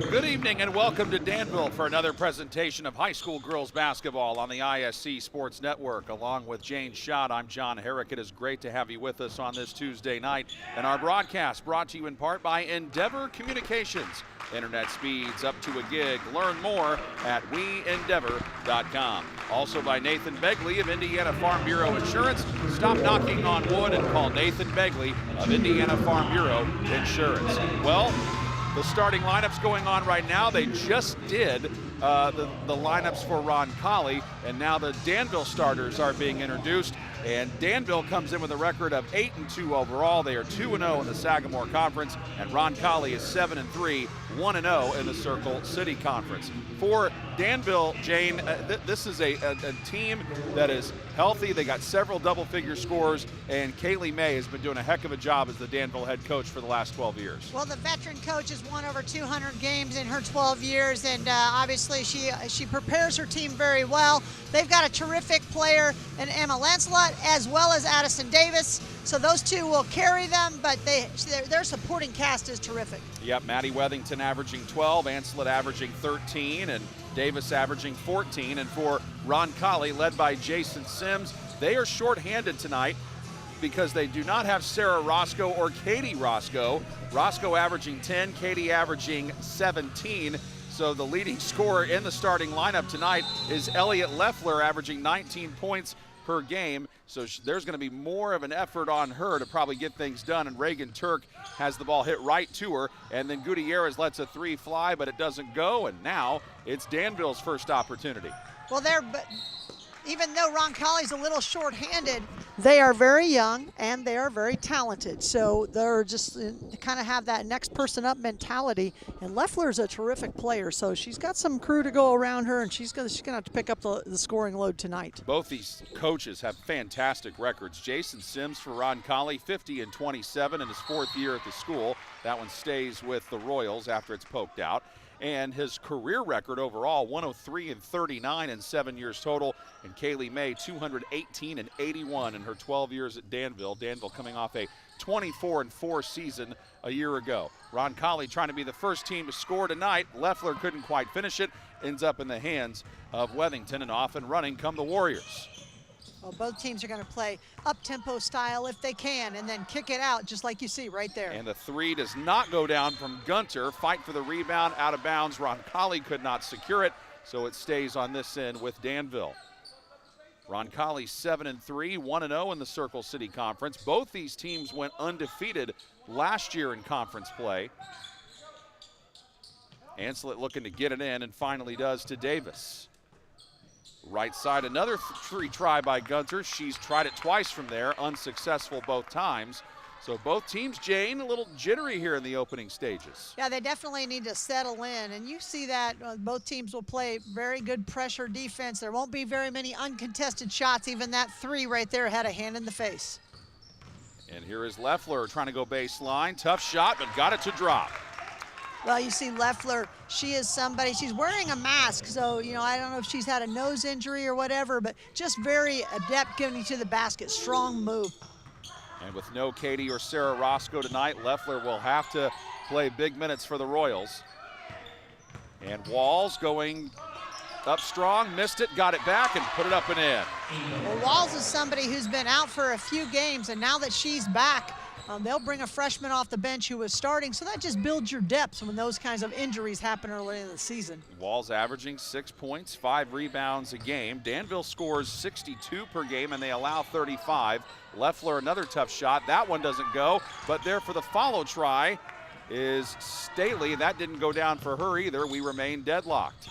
Good evening and welcome to Danville for another presentation of high school girls basketball on the ISC Sports Network. Along with Jane Schott, I'm John Herrick. It is great to have you with us on this Tuesday night. And our broadcast brought to you in part by Endeavor Communications. Internet speeds up to a gig. Learn more at weendeavor.com. Also by Nathan Begley of Indiana Farm Bureau Insurance. Stop knocking on wood and call Nathan Begley of Indiana Farm Bureau Insurance. Well, the starting lineups going on right now. They just did the lineups for Roncalli, and now the Danville starters are being introduced. And Danville comes in with a record of 8-2 overall. They are 2-0 in the Sagamore Conference, and Roncalli is 7-3, 1-0 in the Circle City Conference. For Danville, Jane, this is a team that is healthy. They got several double-figure scores, and Kaylee May has been doing a heck of a job as the Danville head coach for the last 12 years. Well, the veteran coach has won over 200 games in her 12 years, and obviously she prepares her team very well. They've got a terrific player in Emma Lancelot as well as Addison Davis, so those two will carry them, but their supporting cast is terrific. Yep, Maddie Wethington averaging 12, Ancelet averaging 13, and Davis averaging 14. And for Roncalli, led by Jason Sims, they are shorthanded tonight because they do not have Sarah Roscoe or Katie Roscoe. Roscoe averaging 10, Katie averaging 17. So the leading scorer in the starting lineup tonight is Elliot Leffler, averaging 19 points per game. So there's going to be more of an effort on her to probably get things done. And Reagan Turk has the ball hit right to her. And then Gutierrez lets a three fly, but it doesn't go. And now it's Danville's first opportunity. Well, even though Roncalli's a little short-handed, they are very young and they are very talented. So they're just kind of have that next person up mentality. And Leffler's a terrific player, so she's got some crew to go around her, and she's gonna have to pick up the scoring load tonight. Both these coaches have fantastic records. Jason Sims for Roncalli, 50-27 in his fourth year at the school. That one stays with the Royals after it's poked out. And his career record overall, 103-39 in 7 years total. And Kaylee May, 218-81 in her 12 years at Danville. Danville coming off a 24-4 season a year ago. Roncalli trying to be the first team to score tonight. Leffler couldn't quite finish it. Ends up in the hands of Wethington, and off and running come the Warriors. Well, both teams are going to play up-tempo style if they can, and then kick it out just like you see right there. And the three does not go down from Gunter. Fight for the rebound, out of bounds. Roncalli could not secure it, so it stays on this end with Danville. Roncalli 7-3, 1-0 in the Circle City Conference. Both these teams went undefeated last year in conference play. Ancelet looking to get it in, and finally does to Davis. Right side, another free try by Gunter. She's tried it twice from there, unsuccessful both times. So both teams, Jane, a little jittery here in the opening stages. Yeah, they definitely need to settle in, and you see that both teams will play very good pressure defense. There won't be very many uncontested shots. Even that three right there had a hand in the face. And here is Leffler trying to go baseline. Tough shot, but got it to drop. Well, you see Leffler, she is somebody, she's wearing a mask, so, I don't know if she's had a nose injury or whatever, but just very adept getting to the basket. Strong move. And with no Katie or Sarah Roscoe tonight, Leffler will have to play big minutes for the Royals. And Walls going up strong, missed it, got it back, and put it up and in. Well, Walls is somebody who's been out for a few games, and now that she's back, they'll bring a freshman off the bench who was starting, so that just builds your depth when those kinds of injuries happen early in the season. Walls averaging 6 points, 5 rebounds a game. Danville scores 62 per game, and they allow 35. Leffler, another tough shot. That one doesn't go, but there for the follow try is Staley. That didn't go down for her either. We remain deadlocked.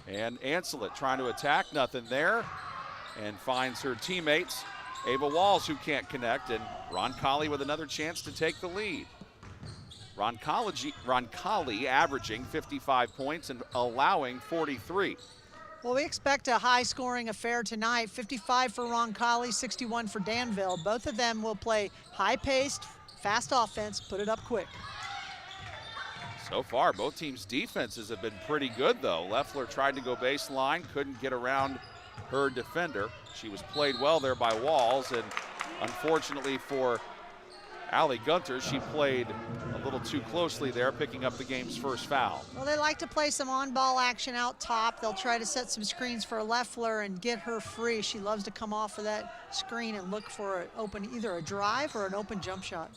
And Ancelet trying to attack, nothing there, and finds her teammates. Ava Walls, who can't connect, and Roncalli with another chance to take the lead. Roncalli averaging 55 points and allowing 43. Well, we expect a high-scoring affair tonight. 55 for Roncalli, 61 for Danville. Both of them will play high-paced, fast offense, put it up quick. So far, both teams' defenses have been pretty good, though. Leffler tried to go baseline, couldn't get around her defender. She was played well there by Walls, and unfortunately for Allie Gunter, she played a little too closely there, picking up the game's first foul. Well, they like to play some on-ball action out top. They'll try to set some screens for Leffler and get her free. She loves to come off of that screen and look for an open, either a drive or an open jump shot.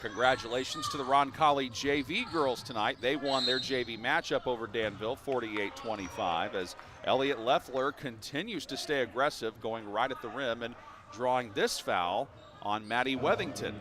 Congratulations to the Roncalli JV girls tonight. They won their JV matchup over Danville 48-25 as Elliot Leffler continues to stay aggressive, going right at the rim and drawing this foul on Maddie Wethington.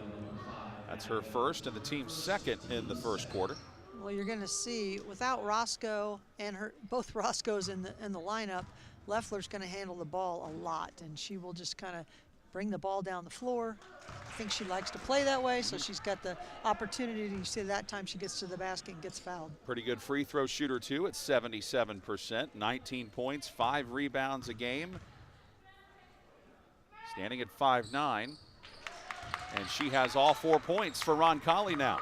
That's her first and the team's second in the first quarter. Well, you're going to see without Roscoe and both Roscoe's in the lineup, Leffler's going to handle the ball a lot, and she will just kind of bring the ball down the floor. I think she likes to play that way, so she's got the opportunity. You see that time she gets to the basket and gets fouled. Pretty good free throw shooter too at 77%, 19 points, 5 rebounds a game. Standing at 5'9", and she has all 4 points for Roncalli now.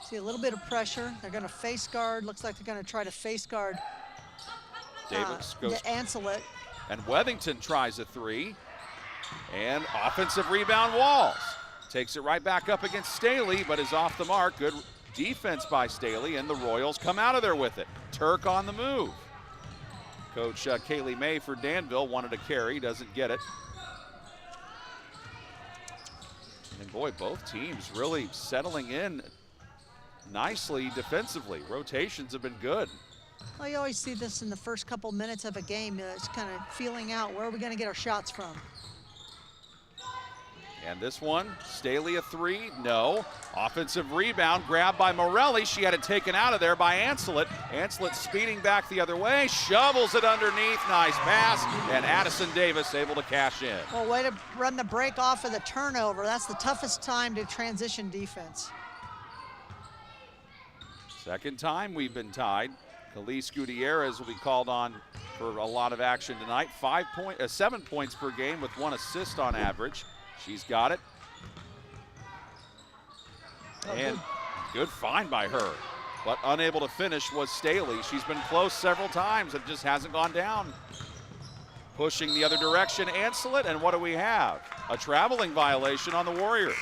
See a little bit of pressure. They're going to face guard. Looks like they're going to try to face guard Davis goes Ancelet. And Wethington tries a three. And offensive rebound, Walls. Takes it right back up against Staley, but is off the mark. Good defense by Staley, and the Royals come out of there with it. Turk on the move. Coach Kaylee May for Danville wanted to carry, doesn't get it. And boy, both teams really settling in nicely defensively. Rotations have been good. Well, you always see this in the first couple minutes of a game. It's kind of feeling out where are we going to get our shots from. And this one, Staley a three, no. Offensive rebound, grabbed by Morelli. She had it taken out of there by Ancelet. Ancelet speeding back the other way, shovels it underneath, nice pass, and Addison Davis able to cash in. Well, way to run the break off of the turnover. That's the toughest time to transition defense. Second time we've been tied. Khalees Gutierrez will be called on for a lot of action tonight. 7 points per game with 1 assist on average. She's got it. Oh, and good find by her. But unable to finish was Staley. She's been close several times. It just hasn't gone down. Pushing the other direction, Ancelet, and what do we have? A traveling violation on the Warriors.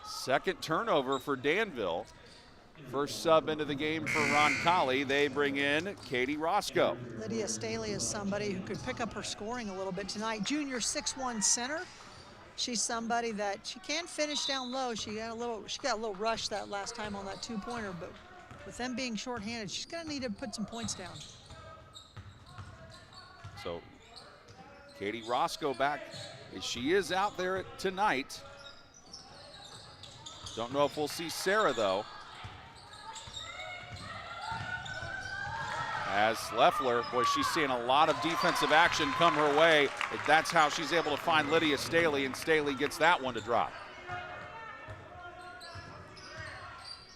Second turnover for Danville. First sub into the game for Roncalli. They bring in Katie Roscoe. Lydia Staley is somebody who could pick up her scoring a little bit tonight. Junior 6'1" center. She's somebody that she can finish down low. She got a little rush that last time on that two-pointer, but with them being shorthanded, she's going to need to put some points down. So Katie Roscoe back. She is out there tonight. Don't know if we'll see Sarah though. As Leffler, boy, she's seeing a lot of defensive action come her way. That's how she's able to find Lydia Staley, and Staley gets that one to drop.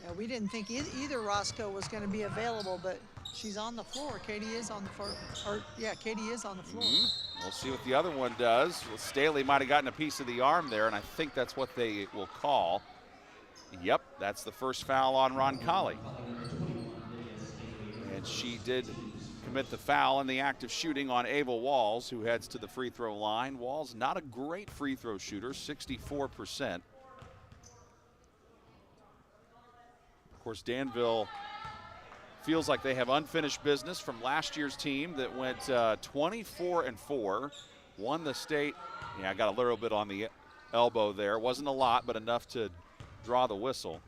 Yeah, we didn't think either Roscoe was going to be available, but she's on the floor. Katie is on the floor. Katie is on the floor. We'll see what the other one does. Well, Staley might have gotten a piece of the arm there, and I think that's what they will call. Yep, that's the first foul on Roncalli. And she did commit the foul in the act of shooting on Ava Walls, who heads to the free throw line. Walls, not a great free throw shooter, 64%. Of course, Danville feels like they have unfinished business from last year's team that went 24-4, won the state. Yeah, I got a little bit on the elbow there. Wasn't a lot, but enough to draw the whistle.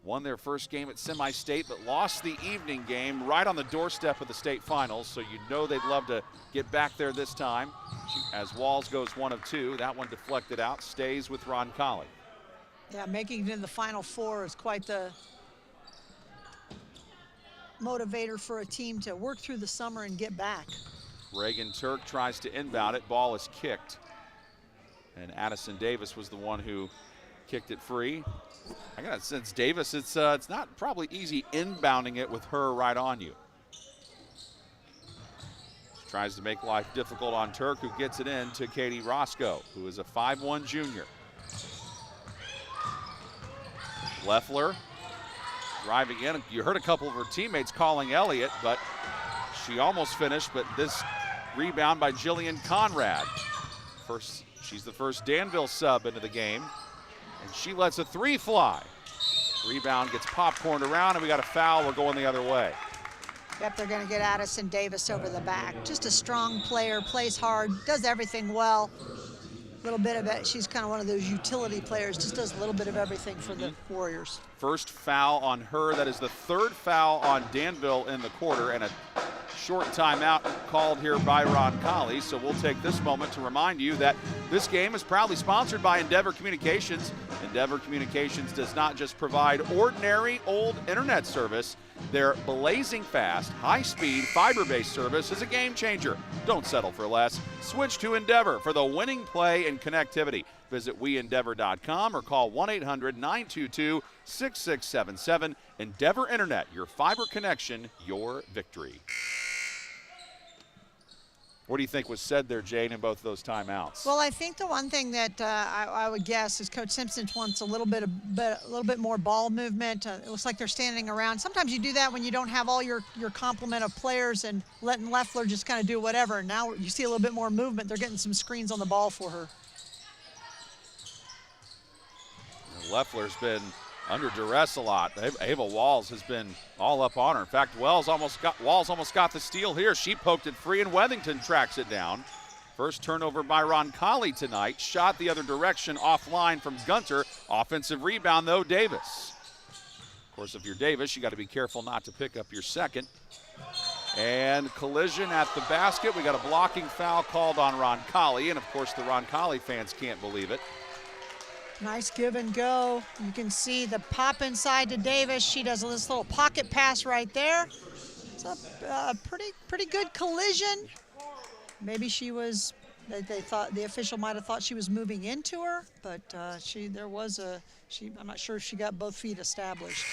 Won their first game at semi-state, but lost the evening game right on the doorstep of the state finals, so you know they'd love to get back there this time. As Walls goes 1 of 2, that one deflected out, stays with Roncalli. Yeah, making it in the Final Four is quite the motivator for a team to work through the summer and get back. Reagan Turk tries to inbound it, ball is kicked. And Addison Davis was the one who kicked it free. I got a sense Davis, it's not probably easy inbounding it with her right on you. She tries to make life difficult on Turk, who gets it in to Katie Roscoe, who is a 5'1" junior. Leffler driving in. You heard a couple of her teammates calling Elliott, but she almost finished, but this Rebound by Jillian Conrad. She's the first Danville sub into the game, and she lets a three fly. Rebound gets popcorned around, and we got a foul. We're going the other way. Yep, they're going to get Addison Davis over the back. Just a strong player, plays hard, does everything well. A little bit of it. She's kind of one of those utility players, just does a little bit of everything for the Warriors. First foul on her. That is the third foul on Danville in the quarter, and a short timeout called here by Roncalli. So we'll take this moment to remind you that this game is proudly sponsored by Endeavor Communications. Endeavor Communications does not just provide ordinary old internet service. Their blazing fast, high-speed, fiber-based service is a game changer. Don't settle for less. Switch to Endeavor for the winning play and connectivity. Visit weendeavor.com or call 1-800-922-6677. Endeavor Internet, your fiber connection, your victory. What do you think was said there, Jane, in both of those timeouts? Well, I think the one thing that I would guess is Coach Simpson wants a little bit more ball movement. It looks like they're standing around. Sometimes you do that when you don't have all your complement of players and letting Leffler just kind of do whatever. Now you see a little bit more movement. They're getting some screens on the ball for her. Leffler's been under duress a lot. Ava Walls has been all up on her. In fact, Walls almost got the steal here. She poked it free, and Wethington tracks it down. First turnover by Roncalli tonight. Shot the other direction offline from Gunter. Offensive rebound, though, Davis. Of course, if you're Davis, you got to be careful not to pick up your second. And collision at the basket. We got a blocking foul called on Roncalli, and of course the Roncalli fans can't believe it. Nice give and go. You can see the pop inside to Davis. She does this little pocket pass right there. It's a pretty good collision. Maybe she was, they thought, the official might have thought she was moving into her, but I'm not sure if she got both feet established.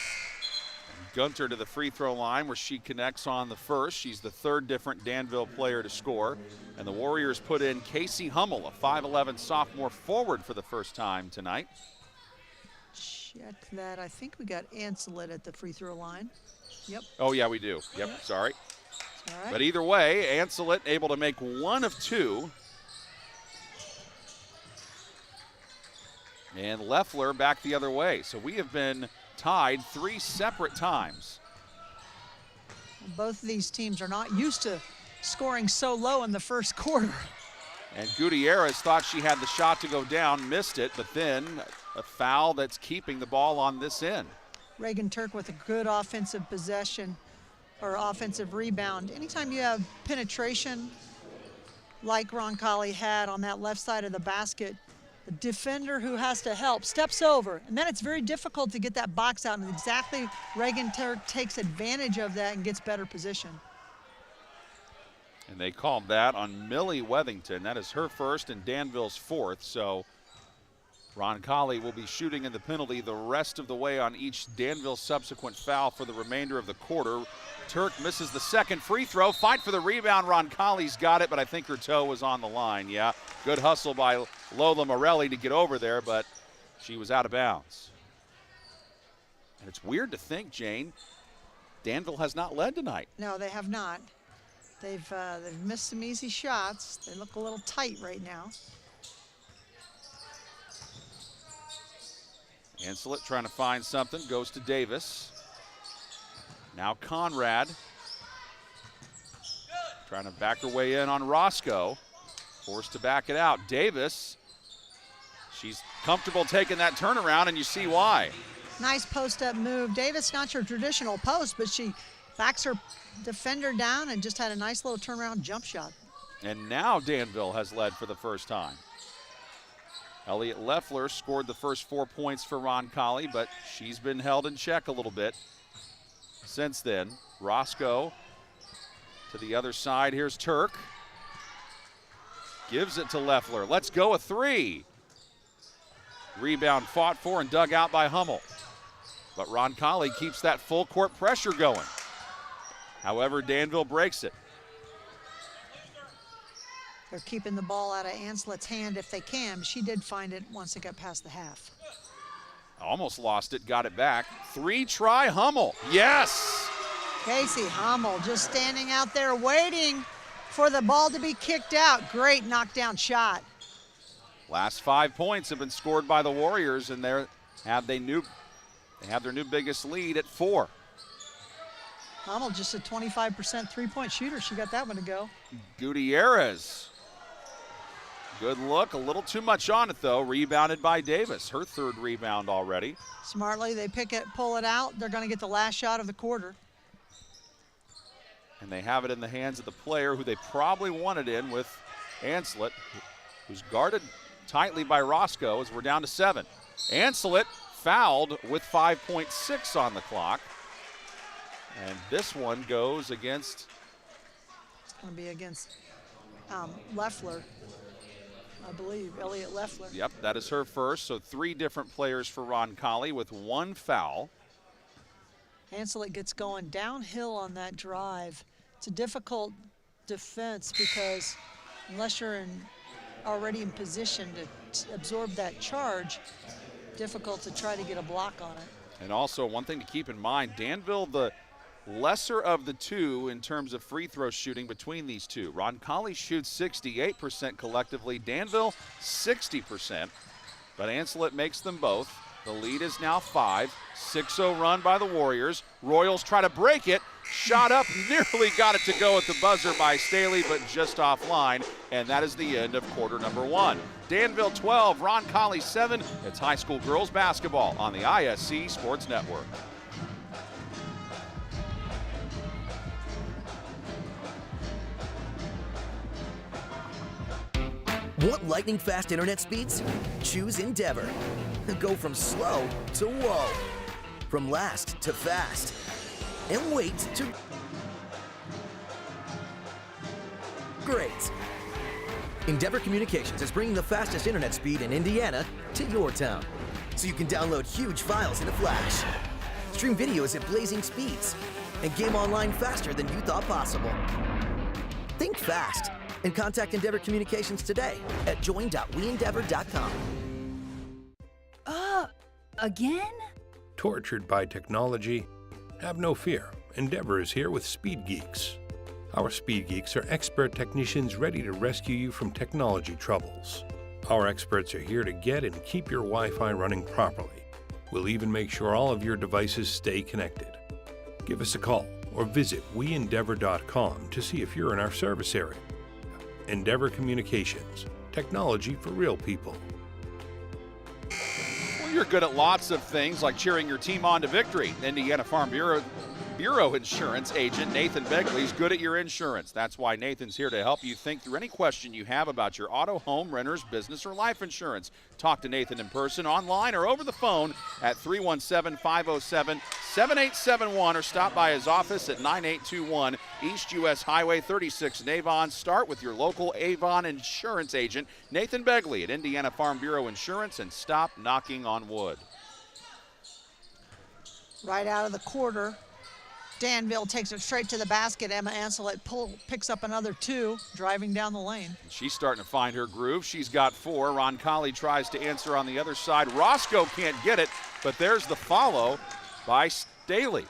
Gunter to the free throw line where she connects on the first. She's the third different Danville player to score. And the Warriors put in Casey Hummel, a 5'11 sophomore forward for the first time tonight. Check that. I think we got Ancelet at the free throw line. Yep. Oh, yeah, we do. Yep, sorry. All right. But either way, Ancelet able to make one of two. And Leffler back the other way. So we have been tied three separate times. Both of these teams are not used to scoring so low in the first quarter. And Gutierrez thought she had the shot to go down, missed it, but then a foul that's keeping the ball on this end. Reagan Turk with a good offensive possession or offensive rebound. Anytime you have penetration like Roncalli had on that left side of the basket, the defender who has to help steps over, and then it's very difficult to get that box out, and exactly Reagan Turk takes advantage of that and gets better position. And they called that on Millie Wethington. That is her first and Danville's fourth, so Roncalli will be shooting in the penalty the rest of the way on each Danville subsequent foul for the remainder of the quarter. Turk misses the second free throw. Fight for the rebound. Roncalli's got it, but I think her toe was on the line. Yeah, good hustle by Lola Morelli to get over there, but she was out of bounds. And it's weird to think, Jane, Danville has not led tonight. No, they have not. They've missed some easy shots. They look a little tight right now. Ancelet trying to find something, goes to Davis. Now Conrad trying to back her way in on Roscoe. Forced to back it out. Davis, she's comfortable taking that turnaround, and you see why. Nice post-up move. Davis, not your traditional post, but she backs her defender down and just had a nice little turnaround jump shot. And now Danville has led for the first time. Elliot Leffler scored the first 4 points for Roncalli, but she's been held in check a little bit since then. Roscoe to the other side. Here's Turk. Gives it to Leffler. Let's go, a three. Rebound fought for and dug out by Hummel. But Roncalli keeps that full court pressure going. However, Danville breaks it. They're keeping the ball out of Ancelet's hand if they can. She did find it once it got past the half. Almost lost it, got it back. Three-try Hummel. Yes! Casey Hummel just standing out there waiting for the ball to be kicked out. Great knockdown shot. Last 5 points have been scored by the Warriors, and they have their new biggest lead at 4. Hummel just a 25% three-point shooter. She got that one to go. Gutierrez. Good look, a little too much on it though. Rebounded by Davis, her 3rd rebound already. Smartly, they pull it out. They're going to get the last shot of the quarter. And they have it in the hands of the player who they probably wanted in with Ancelet, who's guarded tightly by Roscoe as we're down to 7. Ancelet fouled with 5.6 on the clock. And this one goes against? It's going to be against Leffler, I believe, Elliot Leffler. Yep, that is her first. So 3 different players for Roncalli with 1 foul. Ancelet gets going downhill on that drive. It's a difficult defense because unless you're already in position to absorb that charge, difficult to try to get a block on it. And also one thing to keep in mind, Danville, the lesser of the 2 in terms of free throw shooting between these 2. Roncalli shoots 68% collectively, Danville 60%, but Ancelet makes them both. The lead is now 5, 6-0 run by the Warriors. Royals try to break it, shot up, nearly got it to go at the buzzer by Staley, but just offline, and that is the end of quarter number 1. Danville 12, Roncalli 7. It's high school girls basketball on the ISC Sports Network. Want lightning-fast internet speeds? Choose Endeavor. Go from slow to whoa. From last to fast. And wait to great. Endeavor Communications is bringing the fastest internet speed in Indiana to your town. So you can download huge files in a flash, stream videos at blazing speeds, and game online faster than you thought possible. Think fast and contact Endeavor Communications today at join.weendeavor.com. Again? Tortured by technology? Have no fear. Endeavor is here with Speed Geeks. Our Speed Geeks are expert technicians ready to rescue you from technology troubles. Our experts are here to get and keep your Wi-Fi running properly. We'll even make sure all of your devices stay connected. Give us a call or visit weendeavor.com to see if you're in our service area. Endeavor Communications, technology for real people. Well, you're good at lots of things like cheering your team on to victory. Indiana Farm Bureau Insurance agent Nathan Begley is good at your insurance. That's why Nathan's here to help you think through any question you have about your auto, home, renters, business, or life insurance. Talk to Nathan in person, online, or over the phone at 317-507-7871 or stop by his office at 9821 East US Highway 36 in Avon. Start with your local Avon insurance agent, Nathan Begley at Indiana Farm Bureau Insurance, and stop knocking on wood. Right out of the quarter, Danville takes it straight to the basket. Emma Ancelet picks up another 2, driving down the lane. She's starting to find her groove. She's got 4. Roncalli tries to answer on the other side. Roscoe can't get it, but there's the follow by Staley.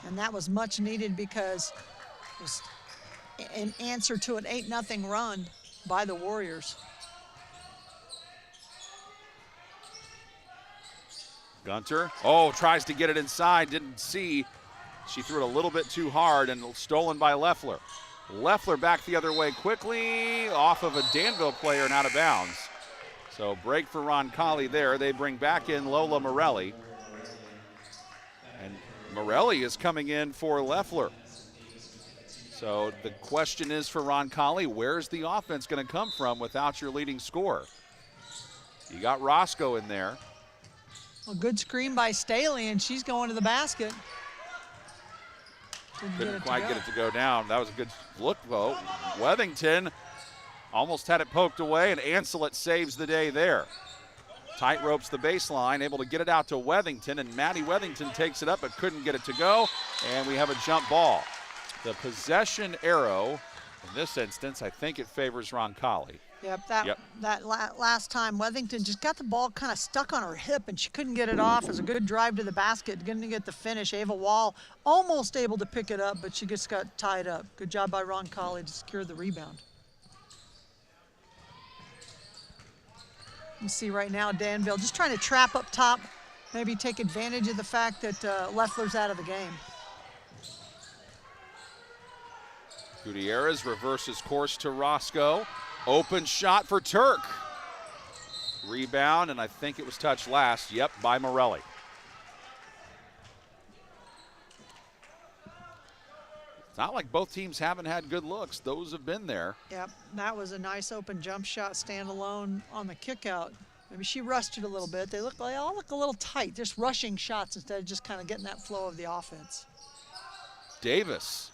And that was much needed because it was an answer to an 8-0 run by the Warriors. Gunter, tries to get it inside, didn't see. She threw it a little bit too hard and stolen by Leffler. Leffler back the other way quickly, off of a Danville player and out of bounds. So break for Roncalli there. They bring back in Lola Morelli. And Morelli is coming in for Leffler. So the question is for Roncalli, where's the offense going to come from without your leading scorer? You got Roscoe in there. A good screen by Staley, and she's going to the basket. Couldn't quite get it to go down. That was a good look, though. Wethington almost had it poked away, and Ancelet saves the day there. Tight ropes the baseline, able to get it out to Wethington, and Maddie Wethington takes it up but couldn't get it to go, and we have a jump ball. The possession arrow, in this instance, I think it favors Roncalli. Yep, that last time, Wethington just got the ball kind of stuck on her hip, and she couldn't get it off. It was a good drive to the basket, going to get the finish. Ava Wall almost able to pick it up, but she just got tied up. Good job by Roncalli to secure the rebound. You see right now Danville just trying to trap up top, maybe take advantage of the fact that Leffler's out of the game. Gutierrez reverses course to Roscoe. Open shot for Turk. Rebound, and I think it was touched last. Yep, by Morelli. It's not like both teams haven't had good looks. Those have been there. Yep, that was a nice open jump shot, stand alone on the kick out. Maybe she rushed it a little bit. They all look a little tight, just rushing shots instead of just kind of getting that flow of the offense. Davis.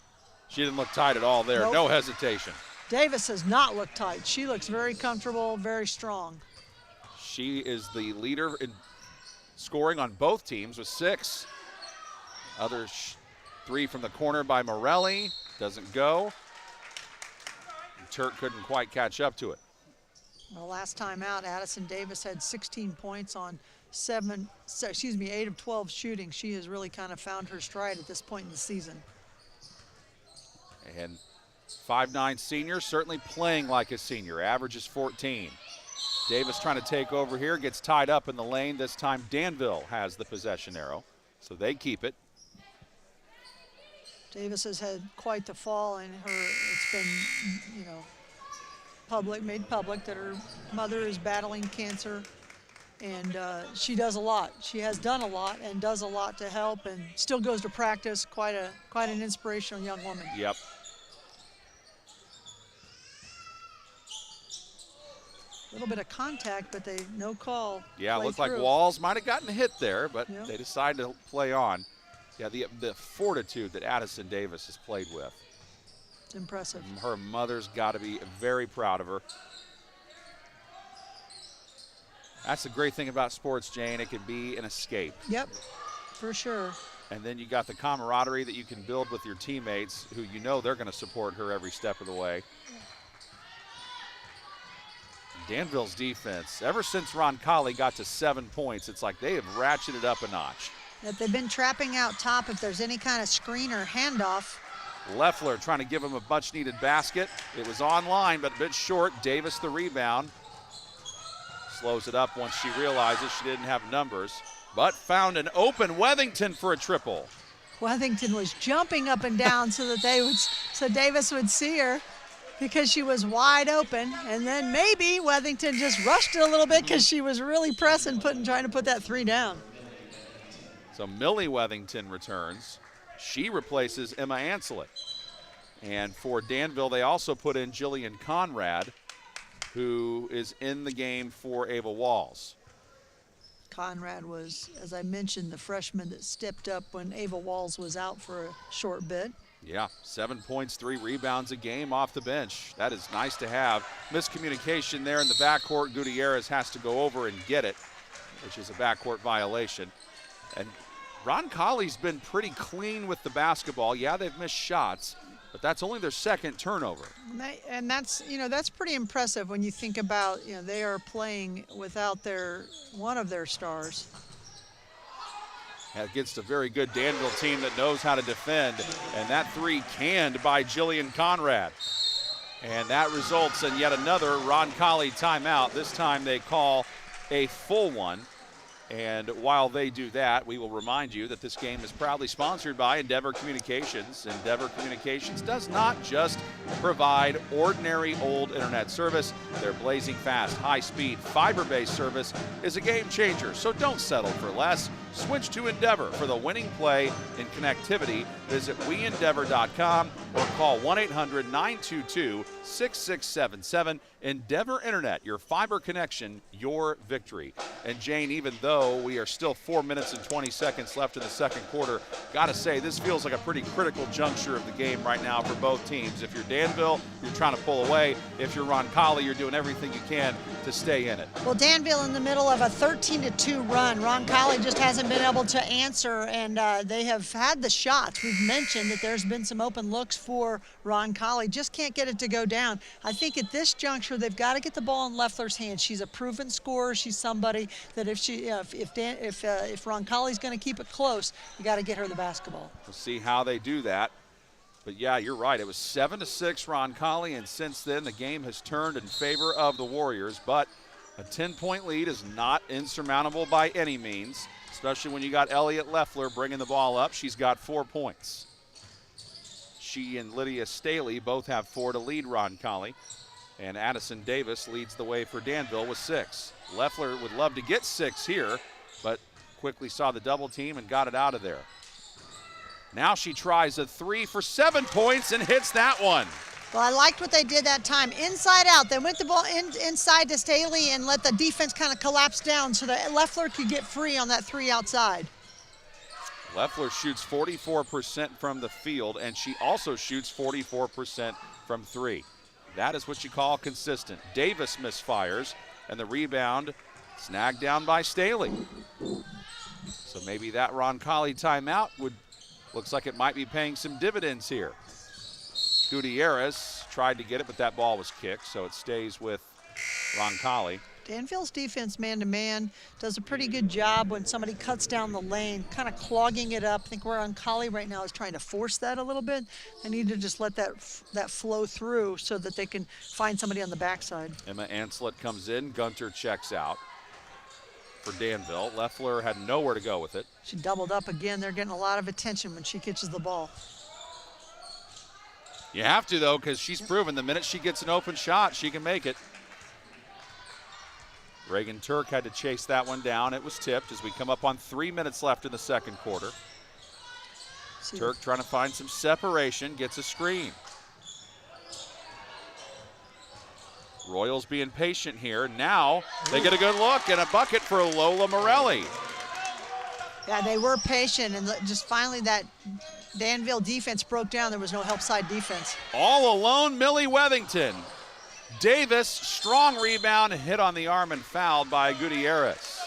She didn't look tight at all there. Nope. No hesitation. Davis has not looked tight. She looks very comfortable, very strong. She is the leader in scoring on both teams with 6. Other 3 from the corner by Morelli. Doesn't go. And Turk couldn't quite catch up to it. Well, last time out, Addison Davis had 16 points on 8 of 12 shooting. She has really kind of found her stride at this point in the season. And 5'9" senior, certainly playing like a senior. Average is 14. Davis trying to take over here, gets tied up in the lane. This time Danville has the possession arrow, so they keep it. Davis has had quite the fall, and it's been, made public that her mother is battling cancer, and she does a lot. She has done a lot and does a lot to help, and still goes to practice. Quite an inspirational young woman. Yep. A little bit of contact, but no call. Yeah, it looked like Walls might have gotten hit there, but they decided to play on. Yeah, the fortitude that Addison Davis has played with. It's impressive. Her mother's got to be very proud of her. That's the great thing about sports, Jane. It can be an escape. Yep, for sure. And then you got the camaraderie that you can build with your teammates who you know they're going to support her every step of the way. Danville's defense, ever since Roncalli got to 7 points, it's like they have ratcheted up a notch. That they've been trapping out top if there's any kind of screen or handoff. Leffler trying to give him a much-needed basket. It was online, but a bit short. Davis the rebound. Slows it up once she realizes she didn't have numbers, but found an open Wethington for a triple. Wethington was jumping up and down so Davis would see her, because she was wide open, and then maybe Wethington just rushed it a little bit because she was really pressing, trying to put that 3 down. So Millie Wethington returns. She replaces Emma Anselet. And for Danville, they also put in Jillian Conrad, who is in the game for Ava Walls. Conrad was, as I mentioned, the freshman that stepped up when Ava Walls was out for a short bit. Yeah, 7 points, 3 rebounds a game off the bench. That is nice to have. Miscommunication there in the backcourt. Gutierrez has to go over and get it, which is a backcourt violation. And Roncalli's been pretty clean with the basketball. Yeah, they've missed shots, but that's only their 2nd turnover. And that's pretty impressive when you think about, they are playing without one of their stars. Against a very good Danville team that knows how to defend. And that 3 canned by Jillian Conrad. And that results in yet another Roncalli timeout. This time they call a full one. And while they do that, we will remind you that this game is proudly sponsored by Endeavor Communications. Endeavor Communications does not just provide ordinary old internet service. Their blazing fast, high-speed, fiber-based service is a game changer. So don't settle for less. Switch to Endeavor for the winning play in connectivity. Visit weendeavor.com or call 1-800-922-6677. Endeavor Internet, your fiber connection, your victory. And Jane, even though we are still 4 minutes and 20 seconds left in the second quarter, gotta say this feels like a pretty critical juncture of the game right now for both teams. If you're Danville, you're trying to pull away. If you're Roncalli, you're doing everything you can to stay in it. Well, Danville in the middle of a 13-2 run. Roncalli just hasn't hasn't been able to answer, and they have had the shots. We've mentioned that there's been some open looks for Roncalli. Just can't get it to go down. I think at this juncture, they've got to get the ball in Loeffler's hands. She's a proven scorer. She's somebody that if Roncalli's going to keep it close, you got to get her the basketball. We'll see how they do that. But yeah, you're right. It was 7-6 Roncalli, and since then the game has turned in favor of the Warriors. But a 10-point lead is not insurmountable by any means, especially when you got Elliott Loeffler bringing the ball up. She's got 4 points. She and Lydia Staley both have 4 to lead Roncalli, and Addison Davis leads the way for Danville with 6. Loeffler would love to get 6 here, but quickly saw the double team and got it out of there. Now she tries a 3 for 7 points and hits that one. Well, I liked what they did that time. Inside out, they went the ball inside to Staley and let the defense kind of collapse down so that Loeffler could get free on that 3 outside. Loeffler shoots 44% from the field, and she also shoots 44% from 3. That is what you call consistent. Davis misfires, and the rebound snagged down by Staley. So maybe that Roncalli timeout looks like it might be paying some dividends here. Gutierrez tried to get it, but that ball was kicked, so it stays with Roncalli. Danville's defense man-to-man does a pretty good job when somebody cuts down the lane, kind of clogging it up. I think Roncalli right now is trying to force that a little bit. They need to just let that flow through so that they can find somebody on the backside. Emma Anslet comes in, Gunter checks out for Danville. Loeffler had nowhere to go with it. She doubled up again. They're getting a lot of attention when she catches the ball. You have to, though, because she's proven the minute she gets an open shot, she can make it. Reagan Turk had to chase that one down. It was tipped as we come up on 3 minutes left in the second quarter. Turk trying to find some separation, gets a screen. Royals being patient here. Now they get a good look and a bucket for Lola Morelli. Yeah, they were patient, and just finally that Danville defense broke down. There was no help side defense. All alone, Millie Wethington. Davis, strong rebound, hit on the arm and fouled by Gutierrez.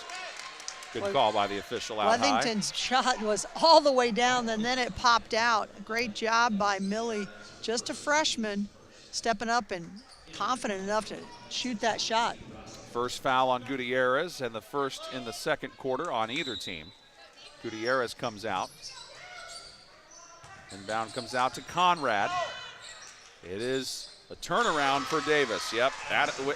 Good call by the official out high. Wethington's shot was all the way down, and then it popped out. Great job by Millie, just a freshman, stepping up and confident enough to shoot that shot. First foul on Gutierrez, and the first in the second quarter on either team. Gutierrez comes out. Inbound comes out to Conrad. It is a turnaround for Davis. Yep,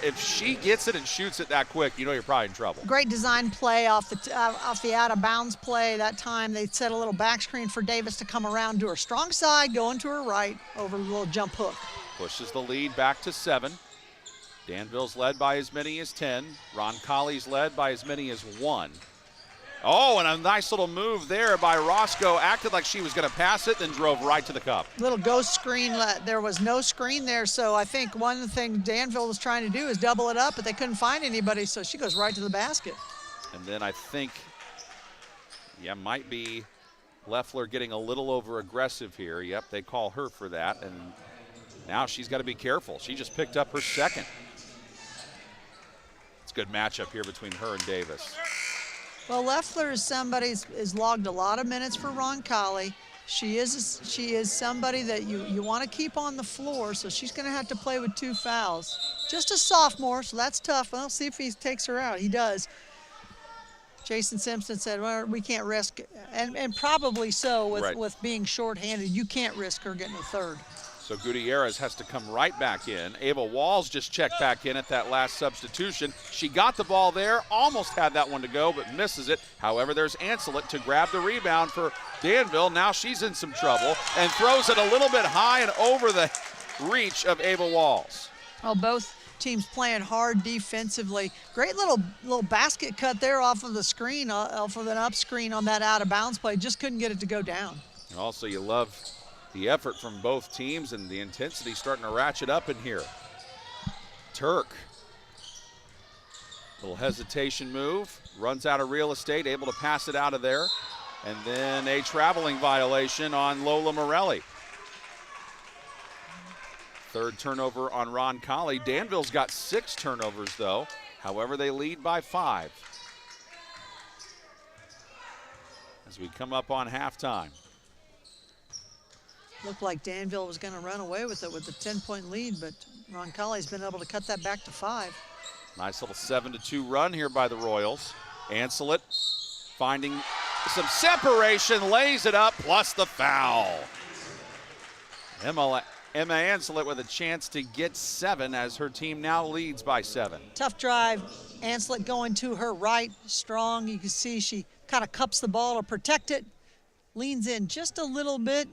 if she gets it and shoots it that quick, you know you're probably in trouble. Great design play off the out of bounds play. That time they set a little back screen for Davis to come around to her strong side, going to her right over a little jump hook. Pushes the lead back to 7. Danville's led by as many as 10. Roncalli's led by as many as 1. Oh, and a nice little move there by Roscoe. Acted like she was going to pass it, then drove right to the cup. Little ghost screen. There was no screen there, so I think one of the things Danville was trying to do is double it up, but they couldn't find anybody, so she goes right to the basket. And then I think, yeah, might be Loeffler getting a little over aggressive here. Yep, they call her for that, and now she's got to be careful. She just picked up her second. It's a good matchup here between her and Davis. Well, Loeffler is somebody who's logged a lot of minutes for Roncalli. She is somebody that you want to keep on the floor, so she's going to have to play with 2 fouls. Just a sophomore, so that's tough. Well, see if he takes her out. He does. Jason Simpson said, well, we can't risk, and probably so with being shorthanded. You can't risk her getting a third. So Gutierrez has to come right back in. Ava Walls just checked back in at that last substitution. She got the ball there, almost had that one to go, but misses it. However, there's Anslet to grab the rebound for Danville. Now she's in some trouble and throws it a little bit high and over the reach of Ava Walls. Oh, both teams playing hard defensively. Great little basket cut there off of the screen, off of an up screen on that out of bounds play. Just couldn't get it to go down. Also, you love the effort from both teams and the intensity starting to ratchet up in here. Turk, little hesitation move, runs out of real estate, able to pass it out of there, and then a traveling violation on Lola Morelli. Third turnover on Roncalli. Danville's got 6 turnovers though. However, they lead by 5. as we come up on halftime. Looked like Danville was going to run away with it with the 10-point lead, but Roncalli's been able to cut that back to 5. Nice little 7-2 run here by the Royals. Ancelet finding some separation, lays it up, plus the foul. Emma Ancelet with a chance to get 7 as her team now leads by 7. Tough drive. Ancelet going to her right, strong. You can see she kind of cups the ball to protect it, leans in just a little bit,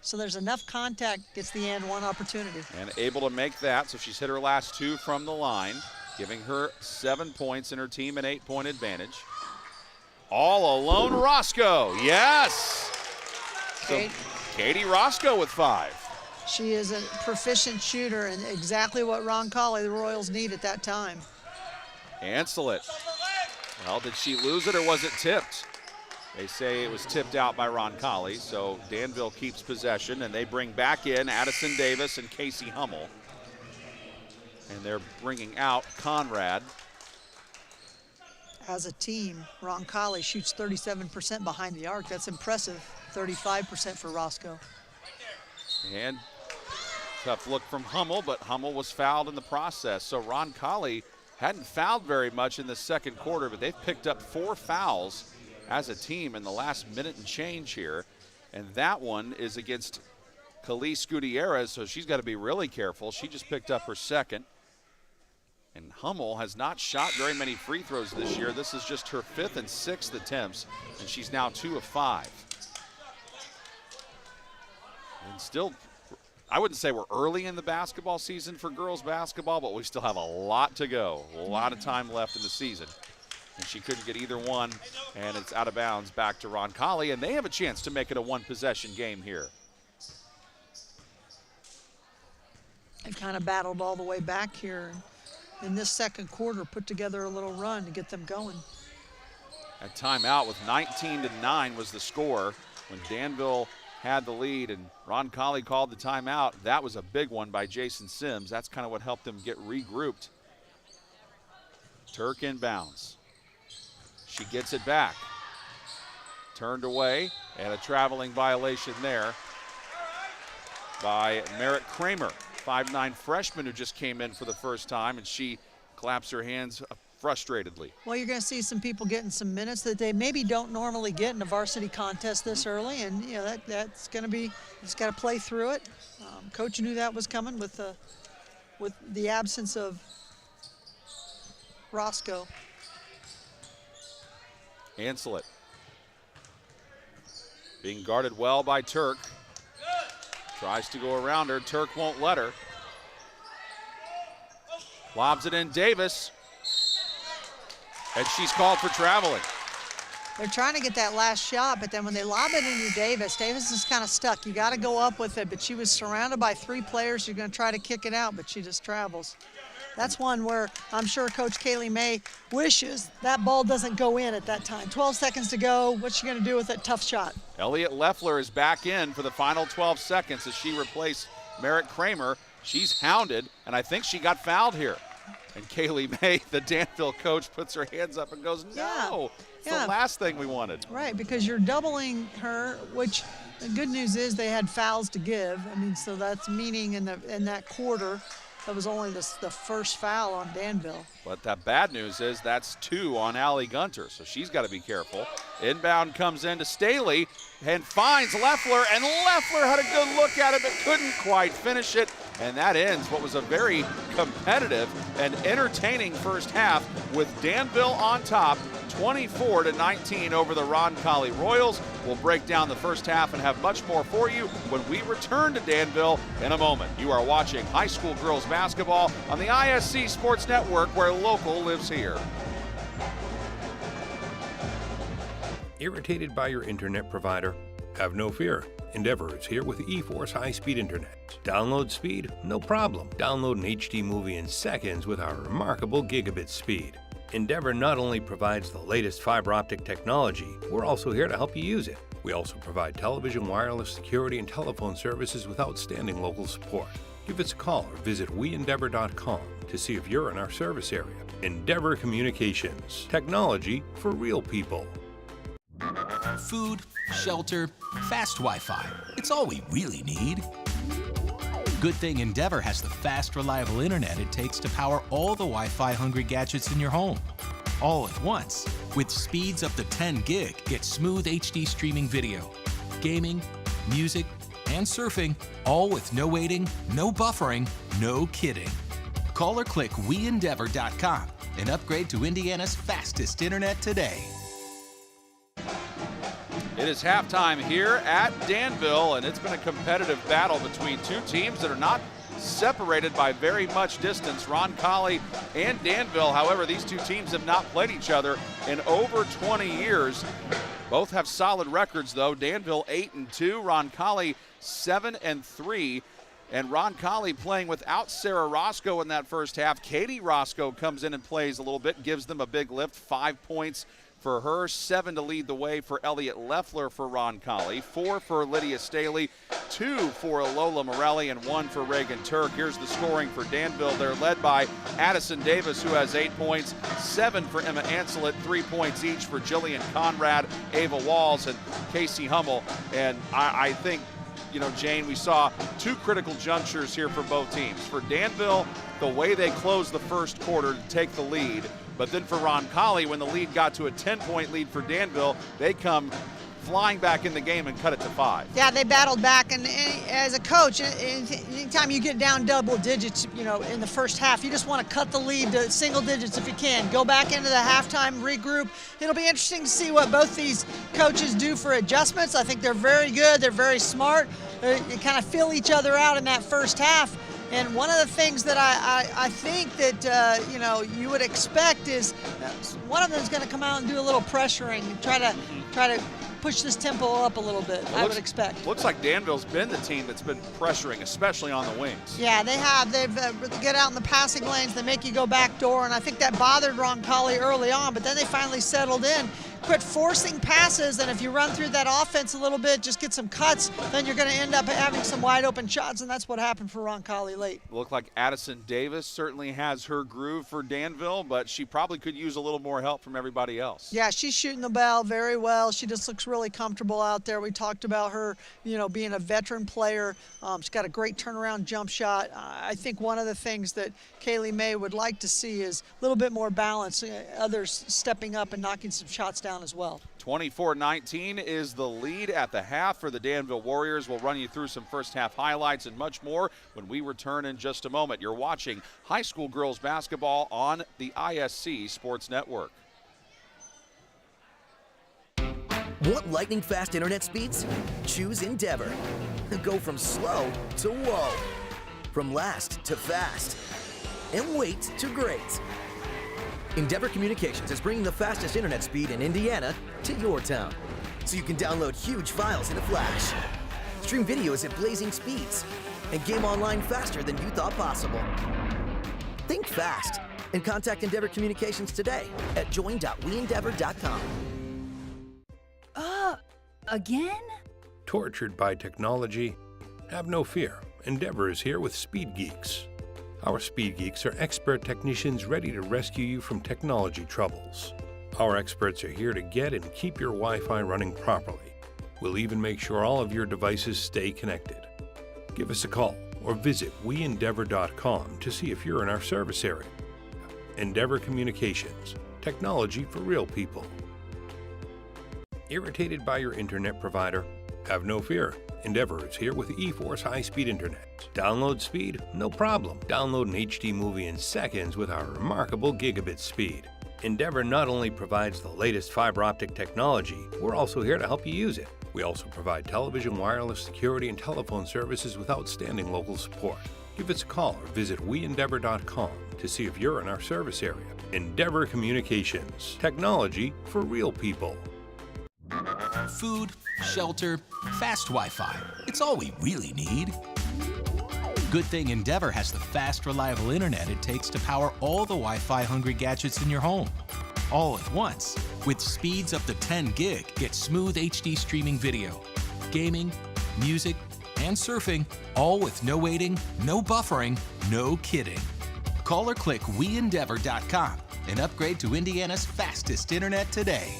so there's enough contact, gets the and one opportunity. And able to make that, so she's hit her last 2 from the line, giving her 7 points and her team an 8-point advantage. All alone, Roscoe, yes! So Katie Roscoe with 5. She is a proficient shooter and exactly what Roncalli, the Royals, need at that time. Ancelet, well, did she lose it or was it tipped? They say it was tipped out by Roncalli, so Danville keeps possession, and they bring back in Addison Davis and Casey Hummel. And they're bringing out Conrad. As a team, Roncalli shoots 37% behind the arc. That's impressive. 35% for Roscoe. And tough look from Hummel, but Hummel was fouled in the process. So Roncalli hadn't fouled very much in the second quarter, but they've picked up 4 fouls as a team in the last minute and change here. And that one is against Khalees Gutierrez, so she's got to be really careful. She just picked up her second. And Hummel has not shot very many free throws this year. This is just her 5th and 6th attempts, and she's now 2 of 5. And still, I wouldn't say we're early in the basketball season for girls basketball, but we still have a lot to go, a lot of time left in the season. And she couldn't get either one, and it's out of bounds back to Roncalli, and they have a chance to make it a 1-possession game here. They've kind of battled all the way back here. In this second quarter, put together a little run to get them going. At timeout with 19-9 was the score when Danville had the lead, and Roncalli called the timeout. That was a big one by Jason Sims. That's kind of what helped them get regrouped. Turk inbounds. She gets it back. Turned away, and a traveling violation there by Merritt Kramer, 5'9" freshman who just came in for the first time, and she claps her hands frustratedly. Well, you're going to see some people getting some minutes that they maybe don't normally get in a varsity contest this early, and you know that's going to be, just got to play through it. Coach knew that was coming with the absence of Roscoe. Ancelet being guarded well by Turk. Tries to go around her. Turk won't let her. Lobs it in Davis. And she's called for traveling. They're trying to get that last shot, but then when they lob it into Davis, Davis is kind of stuck. You got to go up with it, but she was surrounded by 3 players. You're going to try to kick it out, but she just travels. That's one where I'm sure Coach Kaylee May wishes that ball doesn't go in at that time. 12 seconds to go. What's she going to do with that tough shot? Elliot Leffler is back in for the final 12 seconds as she replaced Merritt Kramer. She's hounded, and I think she got fouled here. And Kaylee May, the Danville coach, puts her hands up and goes, no, it's the last thing we wanted. Right, because you're doubling her, which the good news is they had fouls to give. I mean, so that's meaning in that quarter, that was only the first foul on Danville. But that bad news is that's 2 on Allie Gunter, so she's got to be careful. Inbound comes into Staley and finds Leffler, and Leffler had a good look at it but couldn't quite finish it. And that ends what was a very competitive and entertaining first half with Danville on top, 24-19 over the Roncalli Royals. We'll break down the first half and have much more for you when we return to Danville in a moment. You are watching high school girls basketball on the ISC Sports Network, where local lives here. Irritated by your internet provider? Have no fear. Endeavor is here with eForce high-speed internet. Download speed? No problem. Download an HD movie in seconds with our remarkable gigabit speed. Endeavor not only provides the latest fiber optic technology, we're also here to help you use it. We also provide television, wireless, security, and telephone services with outstanding local support. Give us a call or visit weendeavor.com to see if you're in our service area. Endeavor Communications. Technology for real people. Food, shelter, fast Wi-Fi. It's all we really need. Good thing Endeavor has the fast, reliable internet it takes to power all the Wi-Fi hungry gadgets in your home. All at once. With speeds up to 10 gig, get smooth HD streaming video, gaming, music, and surfing, all with no waiting, no buffering, no kidding. Call or click WeEndeavor.com and upgrade to Indiana's fastest internet today. It is halftime here at Danville, and it's been a competitive battle between two teams that are not separated by very much distance. Roncalli and Danville, however, these two teams have not played each other in over 20 years. Both have solid records, though. Danville 8-2, Roncalli 7-3. And Roncalli playing without Sarah Roscoe in that first half. Katie Roscoe comes in and plays a little bit, gives them a big lift, 5 points for her, 7 to lead the way for Elliot Leffler for Roncalli, 4 for Lydia Staley, 2 for Lola Morelli, and 1 for Reagan Turk. Here's the scoring for Danville. They're led by Addison Davis, who has 8 points, 7 for Emma Anselet, 3 points each for Jillian Conrad, Ava Walls, and Casey Hummel. And I think, you know, Jane, we saw 2 critical junctures here for both teams. For Danville, the way they closed the first quarter to take the lead. But then for Roncalli, when the lead got to a 10-point lead for Danville, they come flying back in the game and cut it to 5. Yeah, they battled back, and as a coach, anytime you get down double digits, you know, in the first half, you just want to cut the lead to single digits if you can. Go back into the halftime, regroup. It'll be interesting to see what both these coaches do for adjustments. I think they're very good. They're very smart. They kind of fill each other out in that first half. And one of the things that I think that, you know, you would expect is one of them is going to come out and do a little pressuring and try to push this tempo up a little bit, I would expect. Looks like Danville's been the team that's been pressuring, especially on the wings. Yeah, they have. They've get out in the passing lanes. They make you go back door, and I think that bothered Roncalli early on, but then they finally settled in. Quit forcing passes, and if you run through that offense a little bit, just get some cuts, then you're going to end up having some wide open shots, and that's what happened for Roncalli late. Looked like Addison Davis certainly has her groove for Danville, but she probably could use a little more help from everybody else. Yeah, she's shooting the ball very well. She just looks really comfortable out there. We talked about her, you know, being a veteran player. She's got a great turnaround jump shot. I think one of the things that Kaylee May would like to see is a little bit more balance, others stepping up and knocking some shots down as well. 24-19 is the lead at the half for the Danville Warriors. We'll run you through some first half highlights and much more when we return in just a moment. You're watching high school girls basketball on the ISC Sports Network. Want lightning fast internet speeds? Choose Endeavor. Go from slow to whoa. From last to fast. And wait to great. Endeavor Communications is bringing the fastest internet speed in Indiana to your town. So you can download huge files in a flash, stream videos at blazing speeds, and game online faster than you thought possible. Think fast and contact Endeavor Communications today at join.weendeavor.com. Again? Tortured by technology? Have no fear. Endeavor is here with Speed Geeks. Our Speed Geeks are expert technicians ready to rescue you from technology troubles. Our experts are here to get and keep your Wi-Fi running properly. We'll even make sure all of your devices stay connected. Give us a call or visit WeEndeavor.com to see if you're in our service area. Endeavor Communications, technology for real people. Irritated by your internet provider? Have no fear. Endeavor is here with eForce high-speed internet. Download speed? No problem. Download an HD movie in seconds with our remarkable gigabit speed. Endeavor not only provides the latest fiber optic technology, we're also here to help you use it. We also provide television, wireless, security, and telephone services with outstanding local support. Give us a call or visit WeEndeavor.com to see if you're in our service area. Endeavor Communications, technology for real people. Food, shelter, fast Wi-Fi. It's all we really need. Good thing Endeavor has the fast, reliable internet it takes to power all the Wi-Fi hungry gadgets in your home. All at once. With speeds up to 10 gig, get smooth HD streaming video, gaming, music, and surfing, all with no waiting, no buffering, no kidding. Call or click WeEndeavor.com and upgrade to Indiana's fastest internet today.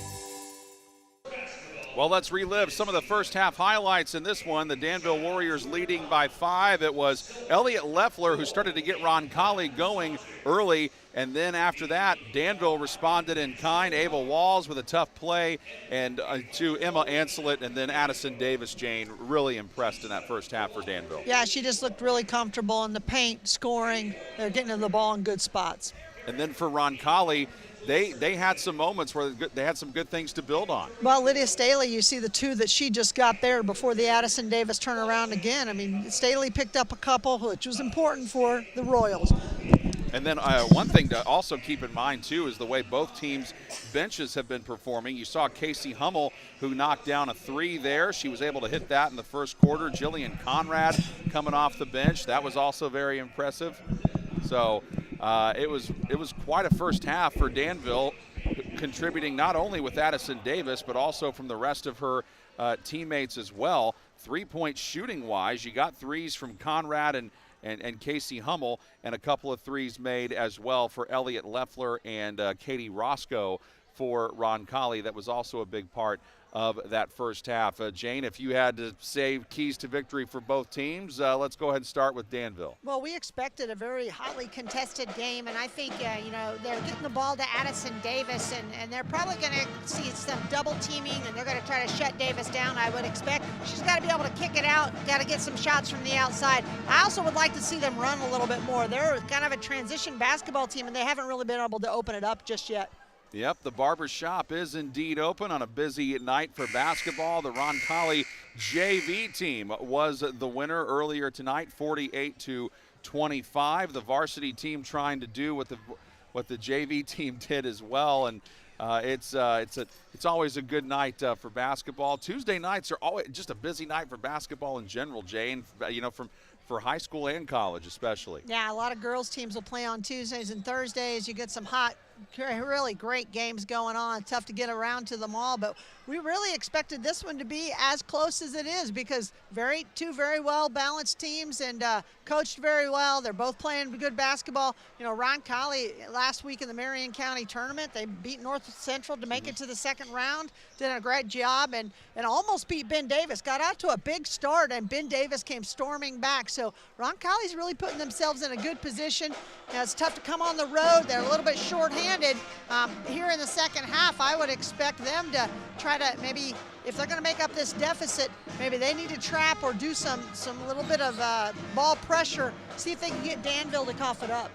Well, let's relive some of the first half highlights in this one. The Danville Warriors leading by 5. It was Elliot Leffler who started to get Roncalli going early, and then after that, Danville responded in kind. Ava Walls with a tough play, and to Emma Anselet, and then Addison Davis, Jane, really impressed in that first half for Danville. Yeah, she just looked really comfortable in the paint, scoring. They're getting to the ball in good spots. And then for Roncalli, they had some moments where they had some good things to build on. Well, Lydia Staley, you see the 2 that she just got there before the Addison Davis turnaround again. I mean, Staley picked up a couple, which was important for the Royals. And then one thing to also keep in mind, too, is the way both teams' benches have been performing. You saw Casey Hummel, who knocked down a 3 there. She was able to hit that in the first quarter. Jillian Conrad coming off the bench. That was also very impressive. So it was quite a first half for Danville, contributing not only with Addison Davis, but also from the rest of her teammates as well. 3-point shooting-wise, you got 3s from Conrad and Casey Hummel, and a couple of 3s made as well for Elliot Leffler and Katie Roscoe for Roncalli. That was also a big part of that first half. Jane, if you had to say keys to victory for both teams, let's go ahead and start with Danville. Well, we expected a very hotly contested game, and I think, they're getting the ball to Addison Davis, and they're probably going to see some double teaming, and they're going to try to shut Davis down, I would expect. She's got to be able to kick it out, got to get some shots from the outside. I also would like to see them run a little bit more. They're kind of a transition basketball team, and they haven't really been able to open it up just yet. Yep, the barber shop is indeed open on a busy night for basketball. The Roncalli JV team was the winner earlier tonight, 48-25. The varsity team trying to do what the JV team did as well, and it's always a good night for basketball. Tuesday nights are always just a busy night for basketball in general, Jane. For high school and college especially. Yeah, a lot of girls teams will play on Tuesdays and Thursdays. You get some hot, really great games going on. Tough to get around to them all, but we really expected this one to be as close as it is because two very well balanced teams and coached very well. They're both playing good basketball. Roncalli last week in the Marion County tournament, they beat North Central to make it to the second round. Did a great job and almost beat Ben Davis. Got out to a big start and Ben Davis came storming back. So Roncalli's really putting themselves in a good position. It's tough to come on the road. They're a little bit short-handed. Here in the second half, I would expect them to try to maybe, if they're going to make up this deficit, maybe they need to trap or do some little bit of ball pressure, see if they can get Danville to cough it up.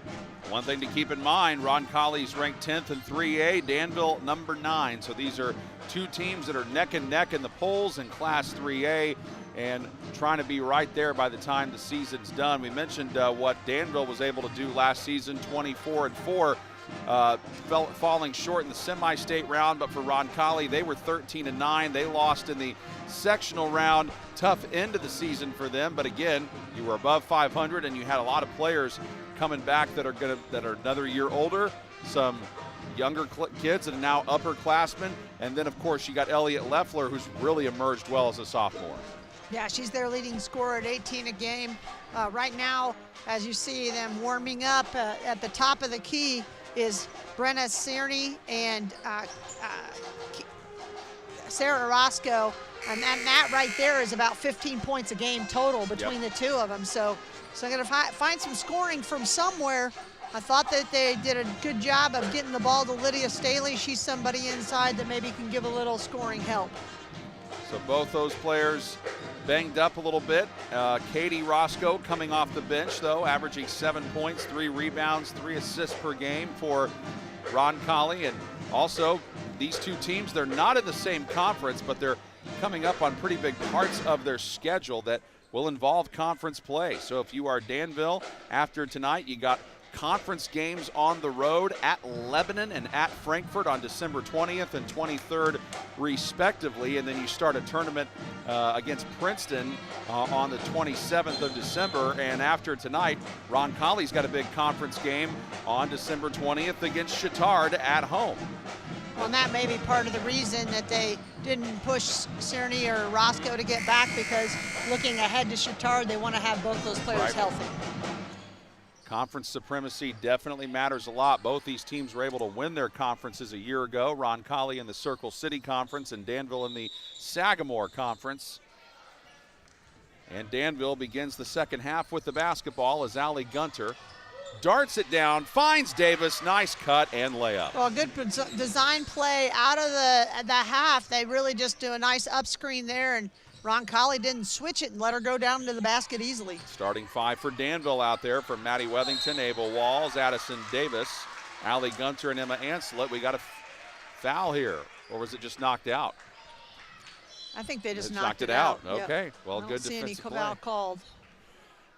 One thing to keep in mind, Roncalli's ranked 10th in 3A, Danville number 9. So these are two teams that are neck and neck in the polls in Class 3A and trying to be right there by the time the season's done. We mentioned what Danville was able to do last season, 24-4. Falling short in the semi-state round, but for Roncalli, they were 13-9. They lost in the sectional round. Tough end of the season for them, but again, you were above 500 and you had a lot of players coming back that are another year older, some younger kids and now upperclassmen, and then of course you got Elliot Leffler, who's really emerged well as a sophomore. Yeah, she's their leading scorer at 18 a game. Right now, as you see them warming up at the top of the key is Brenna Cerny and Sarah Roscoe, and that right there is about 15 points a game total between the two of them. So I'm going to find some scoring from somewhere. I thought that they did a good job of getting the ball to Lydia Staley. She's somebody inside that maybe can give a little scoring help. So both those players banged up a little bit. Katie Roscoe coming off the bench, though, averaging 7 points, 3 rebounds, 3 assists per game for Roncalli. And also, these two teams, they're not in the same conference, but they're coming up on pretty big parts of their schedule that will involve conference play. So if you are Danville, after tonight, you got conference games on the road at Lebanon and at Frankfurt on December 20th and 23rd respectively, and then you start a tournament against Princeton on the 27th of December, and after tonight, Roncalli's got a big conference game on December 20th against Chittard at home. Well, and that may be part of the reason that they didn't push Cerny or Roscoe to get back, because looking ahead to Chittard, they want to have both those players healthy. Conference supremacy definitely matters a lot. Both these teams were able to win their conferences a year ago. Roncalli in the Circle City Conference and Danville in the Sagamore Conference. And Danville begins the second half with the basketball as Allie Gunter darts it down, finds Davis, nice cut and layup. Well, good design play out of the half. They really just do a nice up screen there, and Roncalli didn't switch it and let her go down to the basket easily. Starting five for Danville out there from Maddie Wethington, Ava Walls, Addison Davis, Allie Gunter, and Emma Anslet. We got a foul here, or was it just knocked out? I think they just knocked it out. Yep. Okay, well, good defensive play. I don't see any foul called.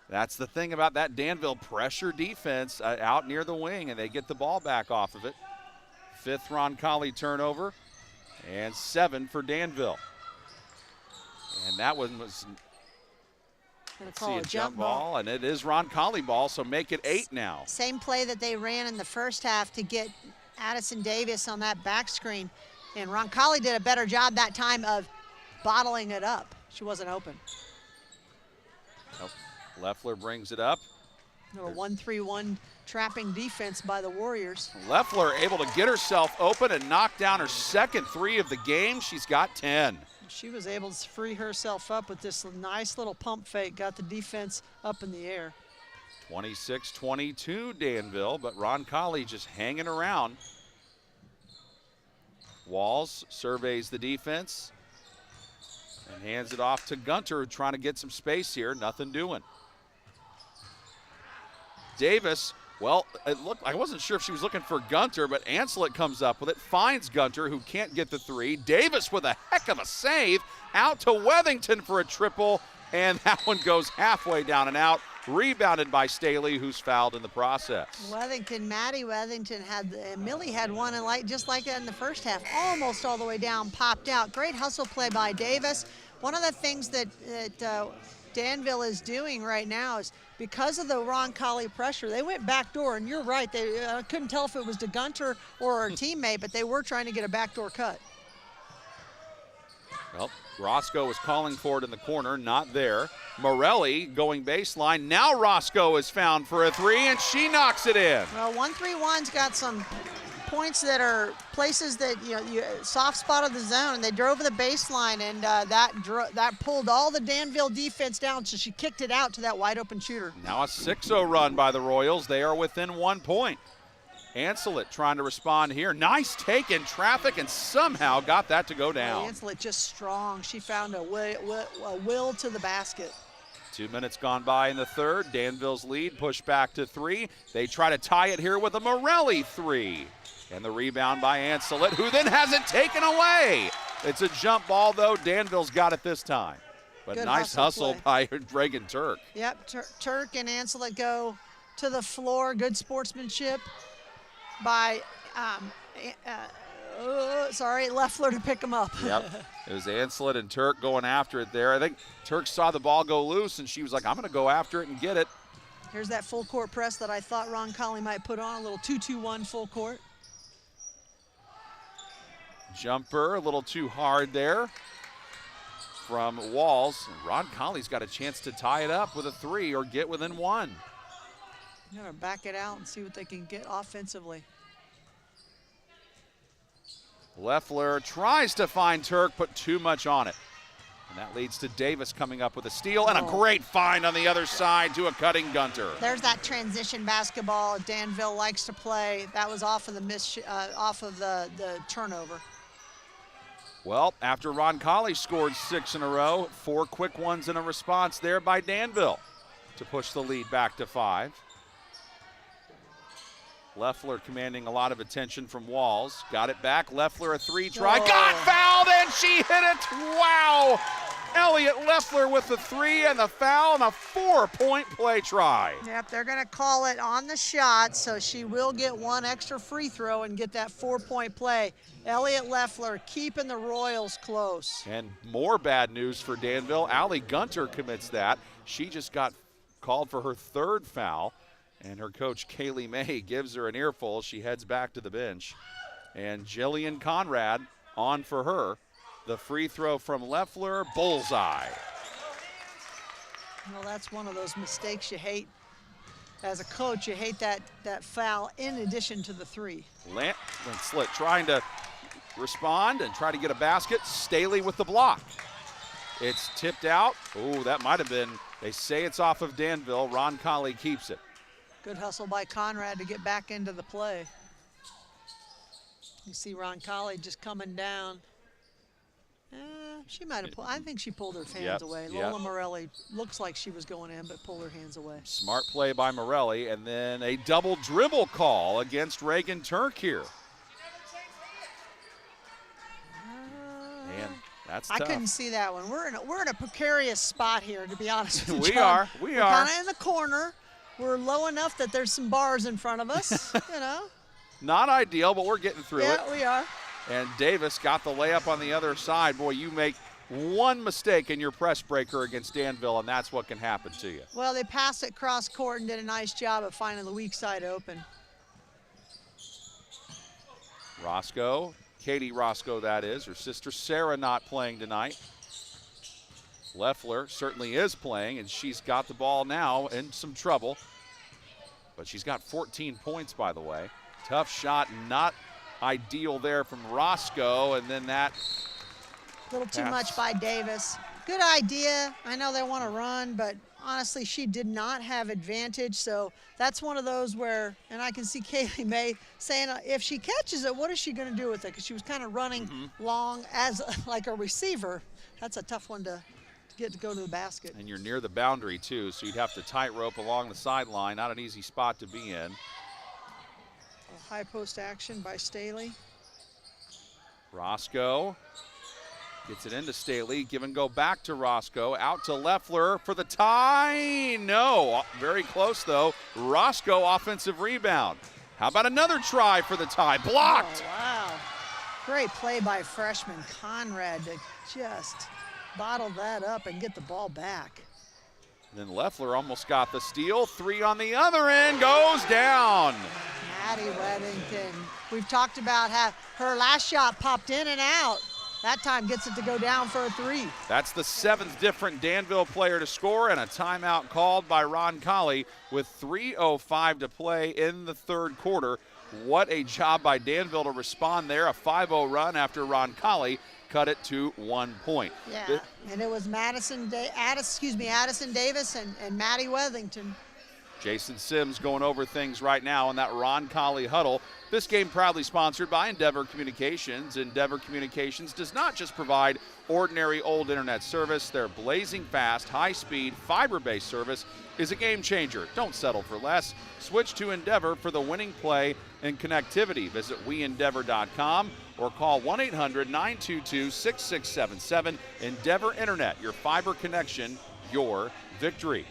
That's the thing about that Danville pressure defense out near the wing, and they get the ball back off of it. Fifth Roncalli turnover, and 7 for Danville. And that one was a jump ball, and it is Roncalli ball, so make it 8 now. Same play that they ran in the first half to get Addison Davis on that back screen, and Roncalli did a better job that time of bottling it up. She wasn't open. Nope. Leffler brings it up. A 1-3-1 trapping defense by the Warriors. Leffler able to get herself open and knock down her second 3 of the game. She's got 10. She was able to free herself up with this nice little pump fake, got the defense up in the air. 26-22 Danville, but Roncalli just hanging around. Walls surveys the defense and hands it off to Gunter, trying to get some space here. Nothing doing. Davis, well, I wasn't sure if she was looking for Gunter, but Anslet comes up with it, finds Gunter, who can't get the 3. Davis with a heck of a save, out to Wethington for a triple, and that one goes halfway down and out. Rebounded by Staley, who's fouled in the process. Maddie Wethington Millie had one, and just like that in the first half, almost all the way down, popped out. Great hustle play by Davis. One of the things that Danville is doing right now is because of the Roncalli pressure, they went backdoor, and you're right, they couldn't tell if it was to Gunter or her teammate, but they were trying to get a backdoor cut. Well, Roscoe was calling for it in the corner, not there. Morelli going baseline. Now Roscoe is found for a 3, and she knocks it in. Well, 1-3-1's got some points that are places that, soft spot of the zone. They drove the baseline, and that pulled all the Danville defense down, so she kicked it out to that wide open shooter. Now a 6-0 run by the Royals. They are within 1 point. Anslet trying to respond here. Nice take in traffic and somehow got that to go down. Anslet just strong. She found a will to the basket. 2 minutes gone by in the third. Danville's lead pushed back to 3. They try to tie it here with a Morelli 3. And the rebound by Anslet, who then has it taken away. It's a jump ball, though. Danville's got it this time. But good nice hustle by Reagan Turk. Yep, Turk and Anslet go to the floor. Good sportsmanship by Leffler to pick him up. Yep, it was Anslet and Turk going after it there. I think Turk saw the ball go loose, and she was like, I'm going to go after it and get it. Here's that full court press that I thought Roncalli might put on, a little 2-2-1 full court. Jumper a little too hard there from Walls. Roncalli's got a chance to tie it up with a 3 or get within 1. You're going to back it out and see what they can get offensively. Leffler tries to find Turk, put too much on it. And that leads to Davis coming up with a steal and a great find on the other side to a cutting Gunter. There's that transition basketball Danville likes to play. That was off of the turnover. Well, after Roncalli scored 6 in a row, 4 quick ones in a response there by Danville to push the lead back to 5. Leffler commanding a lot of attention from Walls. Got it back. Leffler a 3 try. Got fouled and she hit it. Wow. Elliott Leffler with the 3 and the foul and a 4-point play try. Yep, they're going to call it on the shot, so she will get 1 extra free throw and get that 4-point play. Elliott Leffler keeping the Royals close. And more bad news for Danville. Allie Gunter commits that. She just got called for her 3rd foul. And her coach, Kaylee May, gives her an earful. She heads back to the bench. And Jillian Conrad on for her. The free throw from Leffler, bullseye. Well, that's one of those mistakes you hate. as a coach, you hate that foul in addition to the 3. Slit trying to respond and try to get a basket. Staley with the block. It's tipped out. Oh, that might have been, they say it's off of Danville. Roncalli keeps it. Good hustle by Conrad to get back into the play. You see Roncalli just coming down. She might have I think she pulled her hands away. Lola Morelli looks like she was going in, but pulled her hands away. Smart play by Morelli, and then a double dribble call against Reagan Turk here. Man, that's tough. I couldn't see that one. We're in a precarious spot here, to be honest with you. We We're are. kind of in the corner. We're low enough that there's some bars in front of us, you know. Not ideal, but we're getting through it. Yeah, we are. And Davis got the layup on the other side. Boy, you make one mistake in your press breaker against Danville, and that's what can happen to you. Well, they passed it cross court and did a nice job of finding the weak side open. Roscoe, Katie Roscoe that is, her sister Sarah not playing tonight. Leffler certainly is playing, and she's got the ball now in some trouble. But she's got 14 points, by the way. Tough shot, not ideal there from Roscoe, and then that a little too much by Davis. Good idea. I know they want to run, but honestly, she did not have advantage. So that's one of those where, and I can see Kaylee May saying, if she catches it, what is she going to do with it? Because she was kind of running long as like a receiver. That's a tough one to get to go to the basket. And you're near the boundary too, so you'd have to tightrope along the sideline. Not an easy spot to be in. A high post action by Staley. Roscoe gets it into Staley. Give and go back to Roscoe. Out to Leffler for the tie. No, very close though. Roscoe offensive rebound. How about another try for the tie? Blocked. Oh, wow. Great play by freshman Conrad to just bottle that up and get the ball back. Then Leffler almost got the steal. 3 on the other end, goes down. Maddie Weddington. We've talked about how her last shot popped in and out. That time gets it to go down for a 3. That's the 7th different Danville player to score, and a timeout called by Roncalli with 3:05 to play in the third quarter. What a job by Danville to respond there. A 5-0 run after Roncalli cut it to 1 point. Yeah, and it was Addison Davis and Maddie Weddington. Jason Sims going over things right now in that Roncalli huddle. This game proudly sponsored by Endeavor Communications. Endeavor Communications does not just provide ordinary old internet service. Their blazing fast, high-speed, fiber-based service is a game changer. Don't settle for less. Switch to Endeavor for the winning play and connectivity. Visit weendeavor.com or call 1-800-922-6677. Endeavor Internet, your fiber connection, your victory.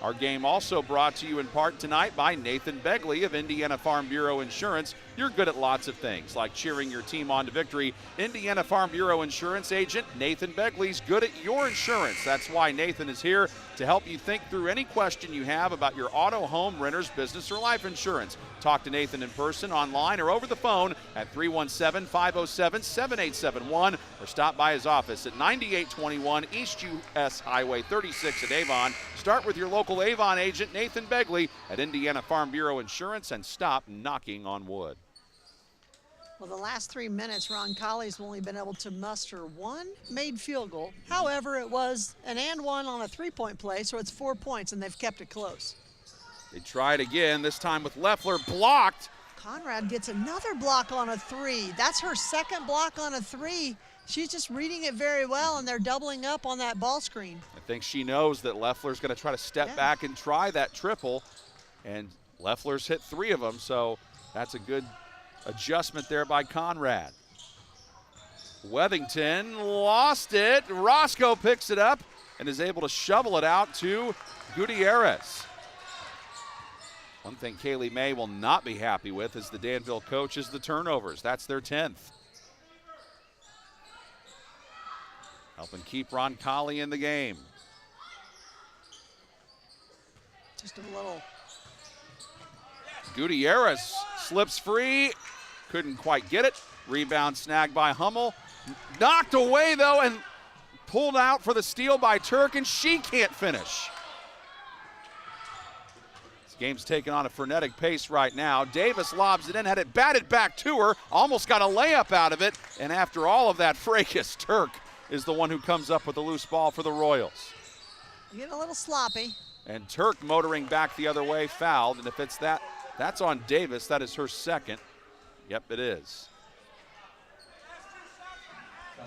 Our game also brought to you in part tonight by Nathan Begley of Indiana Farm Bureau Insurance. You're good at lots of things, like cheering your team on to victory. Indiana Farm Bureau Insurance agent Nathan Begley's good at your insurance. That's why Nathan is here to help you think through any question you have about your auto, home, renters, business, or life insurance. Talk to Nathan in person, online, or over the phone at 317-507-7871 or stop by his office at 9821 East US Highway 36 at Avon. Start with your local Avon agent, Nathan Begley, at Indiana Farm Bureau Insurance, and stop knocking on wood. Well, the last 3 minutes, Roncalli's only been able to muster 1 made field goal. However, it was an and 1 on a 3-point play, so it's 4 points, and they've kept it close. They try it again, this time with Leffler, blocked. Conrad gets another block on a 3. That's her second block on a 3. She's just reading it very well, and they're doubling up on that ball screen. I think she knows that Leffler's going to try to step back and try that triple, and Leffler's hit 3 of them, so that's a good adjustment there by Conrad. Weddington lost it. Roscoe picks it up and is able to shovel it out to Gutierrez. One thing Kaylee May will not be happy with is the Danville coach is the turnovers. That's their 10th. Helping keep Roncalli in the game. Just a little. Gutierrez slips free. Couldn't quite get it. Rebound snagged by Hummel. Knocked away though and pulled out for the steal by Turk, and she can't finish. Game's taking on a frenetic pace right now. Davis lobs it in, had it batted back to her, almost got a layup out of it, and after all of that fracas, Turk is the one who comes up with the loose ball for the Royals. Getting a little sloppy. And Turk motoring back the other way, fouled, and if it's that's on Davis. That is her second. Yep, it is.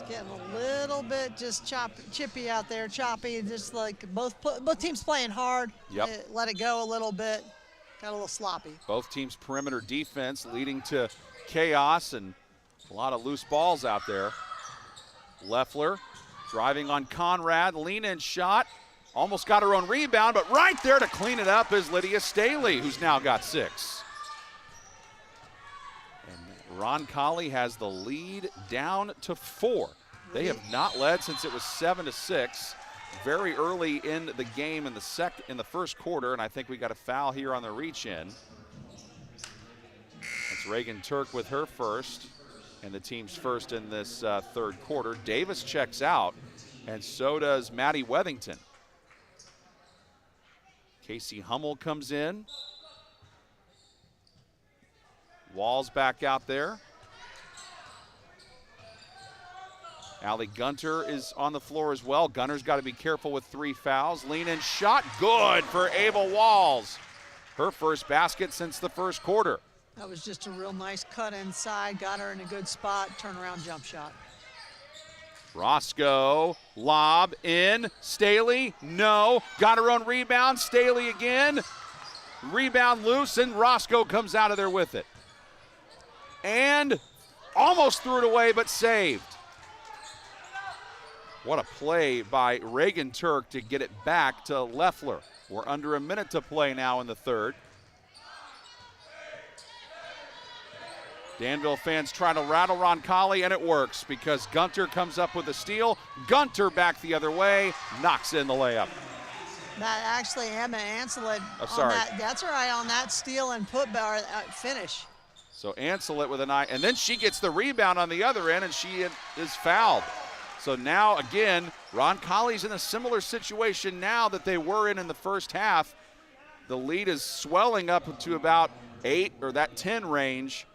Getting a little bit just chippy out there, choppy, just like both teams playing hard. Yep. Let it go a little bit. Got a little sloppy. Both teams' perimeter defense leading to chaos and a lot of loose balls out there. Leffler driving on Conrad, lean-in shot. Almost got her own rebound, but right there to clean it up is Lydia Staley, who's now got 6. And Roncalli has the lead down to 4. They have not led since it was 7-6. Very early in the game in the first quarter, and I think we got a foul here on the reach-in. That's Reagan Turk with her first, and the team's first in this third quarter. Davis checks out, and so does Maddie Wethington. Casey Hummel comes in. Walls back out there. Allie Gunter is on the floor as well. Gunter's got to be careful with 3 fouls. Lean-in shot, good for Ava Walls. Her first basket since the first quarter. That was just a real nice cut inside, got her in a good spot, turnaround jump shot. Roscoe, lob in, Staley, no, got her own rebound, Staley again, rebound loose, and Roscoe comes out of there with it. And almost threw it away, but saved. What a play by Reagan Turk to get it back to Leffler. We're under a minute to play now in the third. Danville fans try to rattle Roncalli, and it works because Gunter comes up with a steal. Gunter back the other way, knocks in the layup. That actually, Emma Anselet, that's all right, on that steal and finish. So Anselet with an eye, and then she gets the rebound on the other end, and she is fouled. So now, again, Roncalli's in a similar situation now that they were in the first half. The lead is swelling up to about 8 or that 10 range.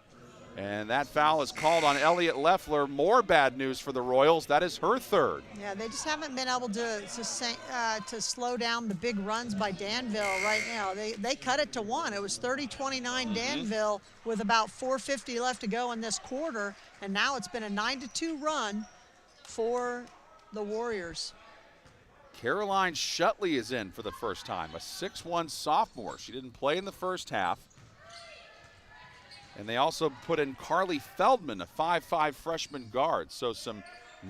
And that foul is called on Elliott Leffler. More bad news for the Royals. That is her third. Yeah, they just haven't been able to slow down the big runs by Danville right now. They cut it to 1. It was 30-29 Danville with about 4:50 left to go in this quarter. And now it's been a 9-2 run for the Warriors. Caroline Shutley is in for the first time, a 6'1" sophomore. She didn't play in the first half. And they also put in Carly Feldman, a 5'5" freshman guard. So some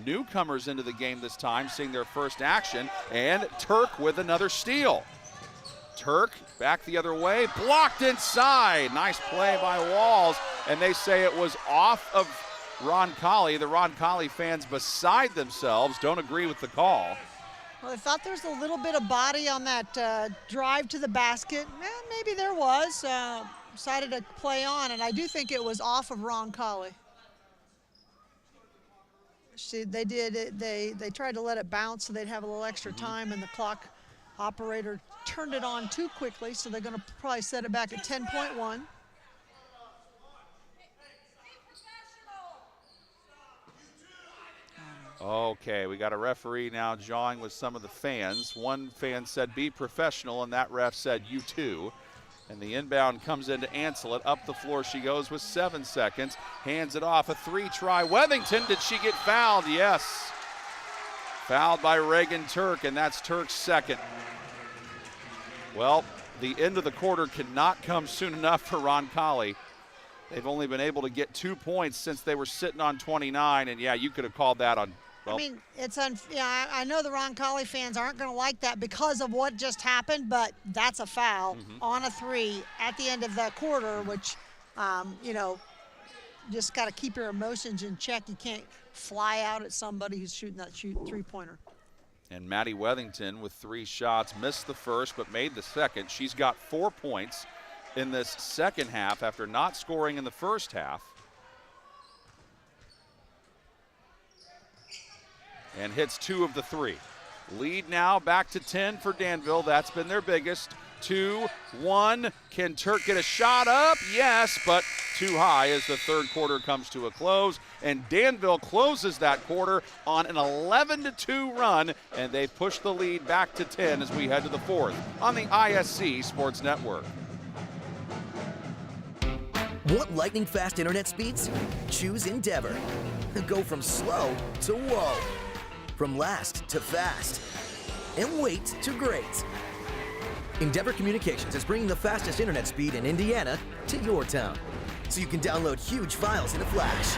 newcomers into the game this time, seeing their first action. And Turk with another steal. Turk back the other way, blocked inside. Nice play by Walls. And they say it was off of Roncalli. The Roncalli fans beside themselves don't agree with the call. Well, I thought there was a little bit of body on that drive to the basket. Maybe there was. Decided to play on, and I do think it was off of Roncalli. They tried to let it bounce so they'd have a little extra time, and the clock operator turned it on too quickly, so they're going to probably set it back at 10.1. Okay, we got a referee now jawing with some of the fans. One fan said, "Be professional," and that ref said, "You too." And the inbound comes into Anselet. Up the floor she goes with 7 seconds. Hands it off. A 3-try. Wethington, did she get fouled? Yes. Fouled by Reagan Turk, and that's Turk's second. Well, the end of the quarter cannot come soon enough for Roncalli. They've only been able to get 2 points since they were sitting on 29, and yeah, you could have called that on. Well, I mean, I know the Roncalli fans aren't going to like that because of what just happened, but that's a foul on a 3 at the end of the quarter, which, just got to keep your emotions in check. You can't fly out at somebody who's shooting that three-pointer. And Maddie Wethington with 3 shots, missed the first but made the second. She's got 4 points in this second half after not scoring in the first half. And hits 2 of the 3. Lead now back to 10 for Danville. That's been their biggest. 2, 1. Can Turk get a shot up? Yes, but too high as the third quarter comes to a close. And Danville closes that quarter on an 11-2 run, and they push the lead back to 10 as we head to the fourth on the ISC Sports Network. Want lightning fast internet speeds? Choose Endeavor. Go from slow to whoa. From last to fast. And wait to great. Endeavor Communications is bringing the fastest internet speed in Indiana to your town. So you can download huge files in a flash,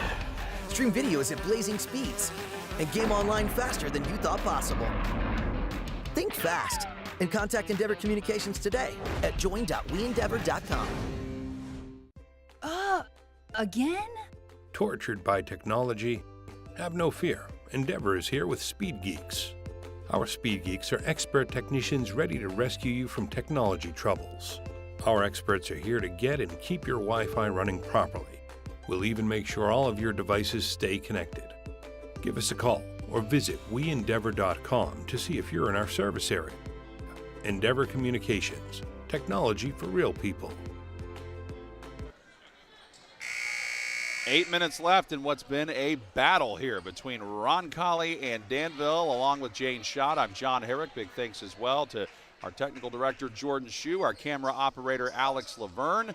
stream videos at blazing speeds, and game online faster than you thought possible. Think fast and contact Endeavor Communications today at join.weendeavor.com. Again? Tortured by technology? Have no fear. Endeavor is here with Speed Geeks. Our Speed Geeks are expert technicians ready to rescue you from technology troubles. Our experts are here to get and keep your Wi-Fi running properly. We'll even make sure all of your devices stay connected. Give us a call or visit weendeavor.com to see if you're in our service area. Endeavor Communications, technology for real people. 8 minutes left in what's been a battle here between Roncalli and Danville, along with Jane Schott. I'm John Herrick. Big thanks as well to our technical director, Jordan Shue, our camera operator, Alex Laverne.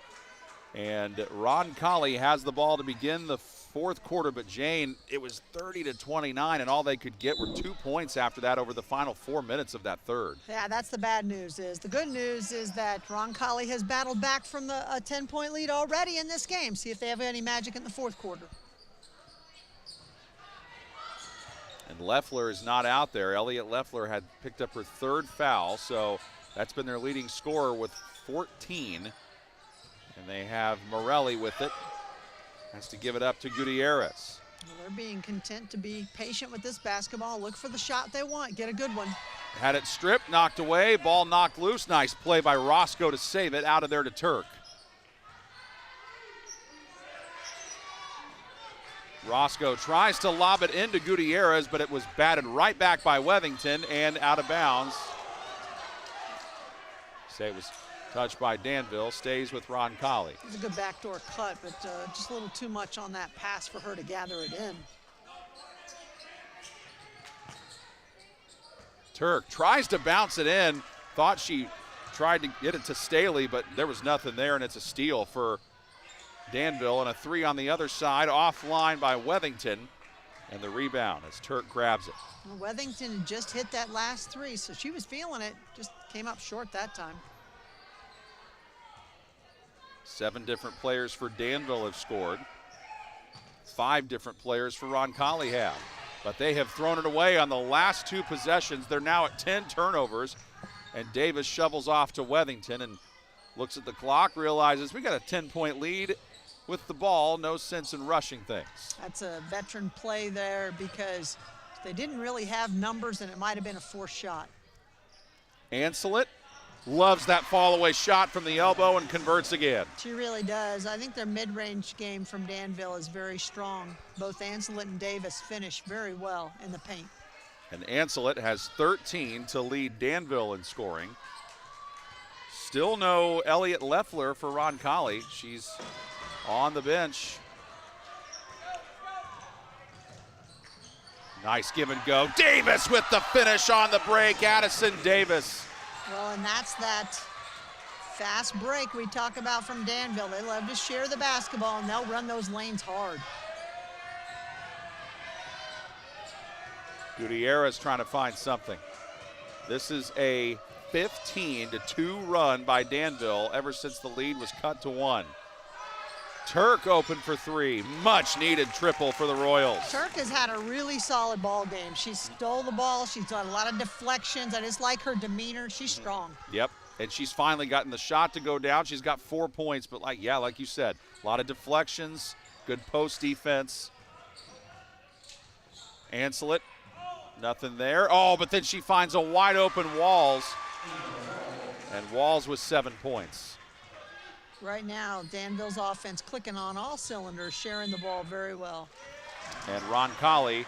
And Roncalli has the ball to begin the fourth quarter, but Jane, it was 30-29, and all they could get were 2 points after that over the final 4 minutes of that third. Yeah, that's the bad news. The good news is that Roncalli has battled back from a 10-point lead already in this game. See if they have any magic in the fourth quarter. And Leffler is not out there. Elliot Leffler had picked up her third foul, so that's been their leading scorer with 14. And they have Morelli with it. Has to give it up to Gutierrez. Well, they're being content to be patient with this basketball. Look for the shot they want. Get a good one. Had it stripped, knocked away, ball knocked loose. Nice play by Roscoe to save it. Out of there to Turk. Roscoe tries to lob it into Gutierrez, but it was batted right back by Wethington and out of bounds. Say it was touched by Danville, stays with Roncalli. It was a good backdoor cut, but just a little too much on that pass for her to gather it in. Turk tries to bounce it in. Thought she tried to get it to Staley, but there was nothing there, and it's a steal for Danville. And a three on the other side, offline by Wethington. And the rebound as Turk grabs it. Well, Wethington had just hit that last three, so she was feeling it. Just came up short that time. 7 different players for Danville have scored. 5 different players for Roncalli have. But they have thrown it away on the last 2 possessions. They're now at 10 turnovers. And Davis shovels off to Wethington and looks at the clock, realizes we got a 10-point lead with the ball. No sense in rushing things. That's a veteran play there because they didn't really have numbers and it might have been a forced shot. Ancelet loves that fall-away shot from the elbow and converts again. She really does. I think their mid-range game from Danville is very strong. Both Ancelet and Davis finish very well in the paint. And Ancelet has 13 to lead Danville in scoring. Still no Elliot Leffler for Roncalli. She's on the bench. Nice give and go. Davis with the finish on the break. Addison Davis. Well, and that's that fast break we talk about from Danville. They love to share the basketball, and they'll run those lanes hard. Gutierrez trying to find something. This is a 15-2 run by Danville ever since the lead was cut to 1. Turk open for 3. Much needed triple for the Royals. Turk has had a really solid ball game. She stole the ball. She's done a lot of deflections. I just like her demeanor. She's strong. Yep, and she's finally gotten the shot to go down. She's got 4 points, but like you said, a lot of deflections, good post defense. Ancelet, nothing there. Oh, but then she finds a wide open Walls, and Walls with 7 points. Right now, Danville's offense clicking on all cylinders, sharing the ball very well. And Roncalli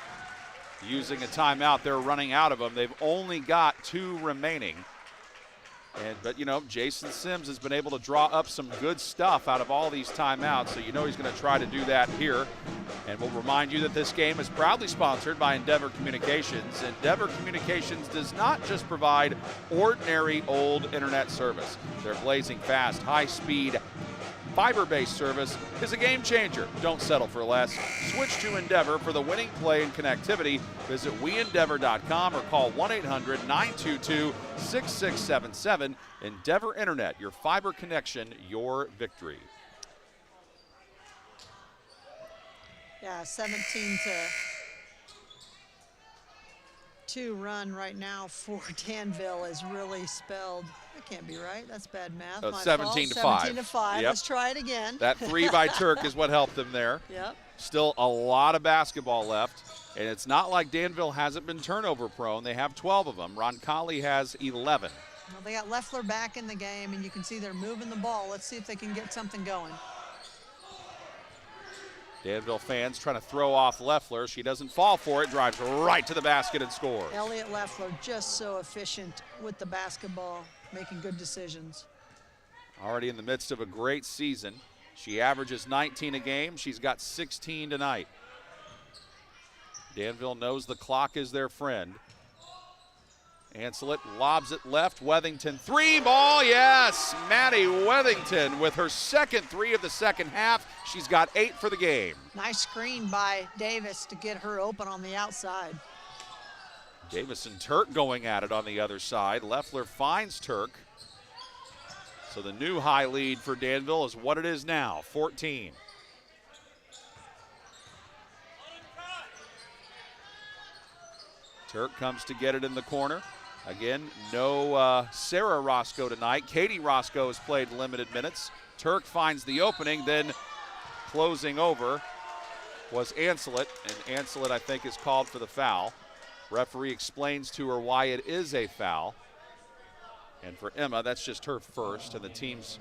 using a timeout. They're running out of them. They've only got 2 remaining. But, you know, Jason Sims has been able to draw up some good stuff out of all these timeouts, so you know he's going to try to do that here. And we'll remind you that this game is proudly sponsored by Endeavor Communications. Endeavor Communications does not just provide ordinary old internet service. Their blazing fast, high-speed, fiber-based service is a game changer. Don't settle for less. Switch to Endeavor for the winning play and connectivity. Visit weendeavor.com or call 1-800-922-6677. Endeavor Internet, your fiber connection, your victory. Yeah, 17-2 run right now for Danville is really spelled. That can't be right. That's bad math. Oh, My 17 fault. to 5. 17-5. Yep. Let's try it again. That 3 by Turk is what helped them there. Yep. Still a lot of basketball left. And it's not like Danville hasn't been turnover prone. They have 12 of them. Roncalli has 11. Well, they got Leffler back in the game, and you can see they're moving the ball. Let's see if they can get something going. Danville fans trying to throw off Leffler. She doesn't fall for it, drives right to the basket and scores. Elliott Leffler just so efficient with the basketball, making good decisions. Already in the midst of a great season. She averages 19 a game. She's got 16 tonight. Danville knows the clock is their friend. Ancelet lobs it left. Wethington, 3 ball, yes! Maddie Wethington with her second 3 of the second half. She's got 8 for the game. Nice screen by Davis to get her open on the outside. Davis and Turk going at it on the other side. Leffler finds Turk. So the new high lead for Danville is what it is now, 14. Turk comes to get it in the corner. Again, no Sarah Roscoe tonight. Katie Roscoe has played limited minutes. Turk finds the opening, then closing over was Ancelet, and Ancelet, I think, is called for the foul. Referee explains to her why it is a foul. And for Emma, that's just her first, and the team's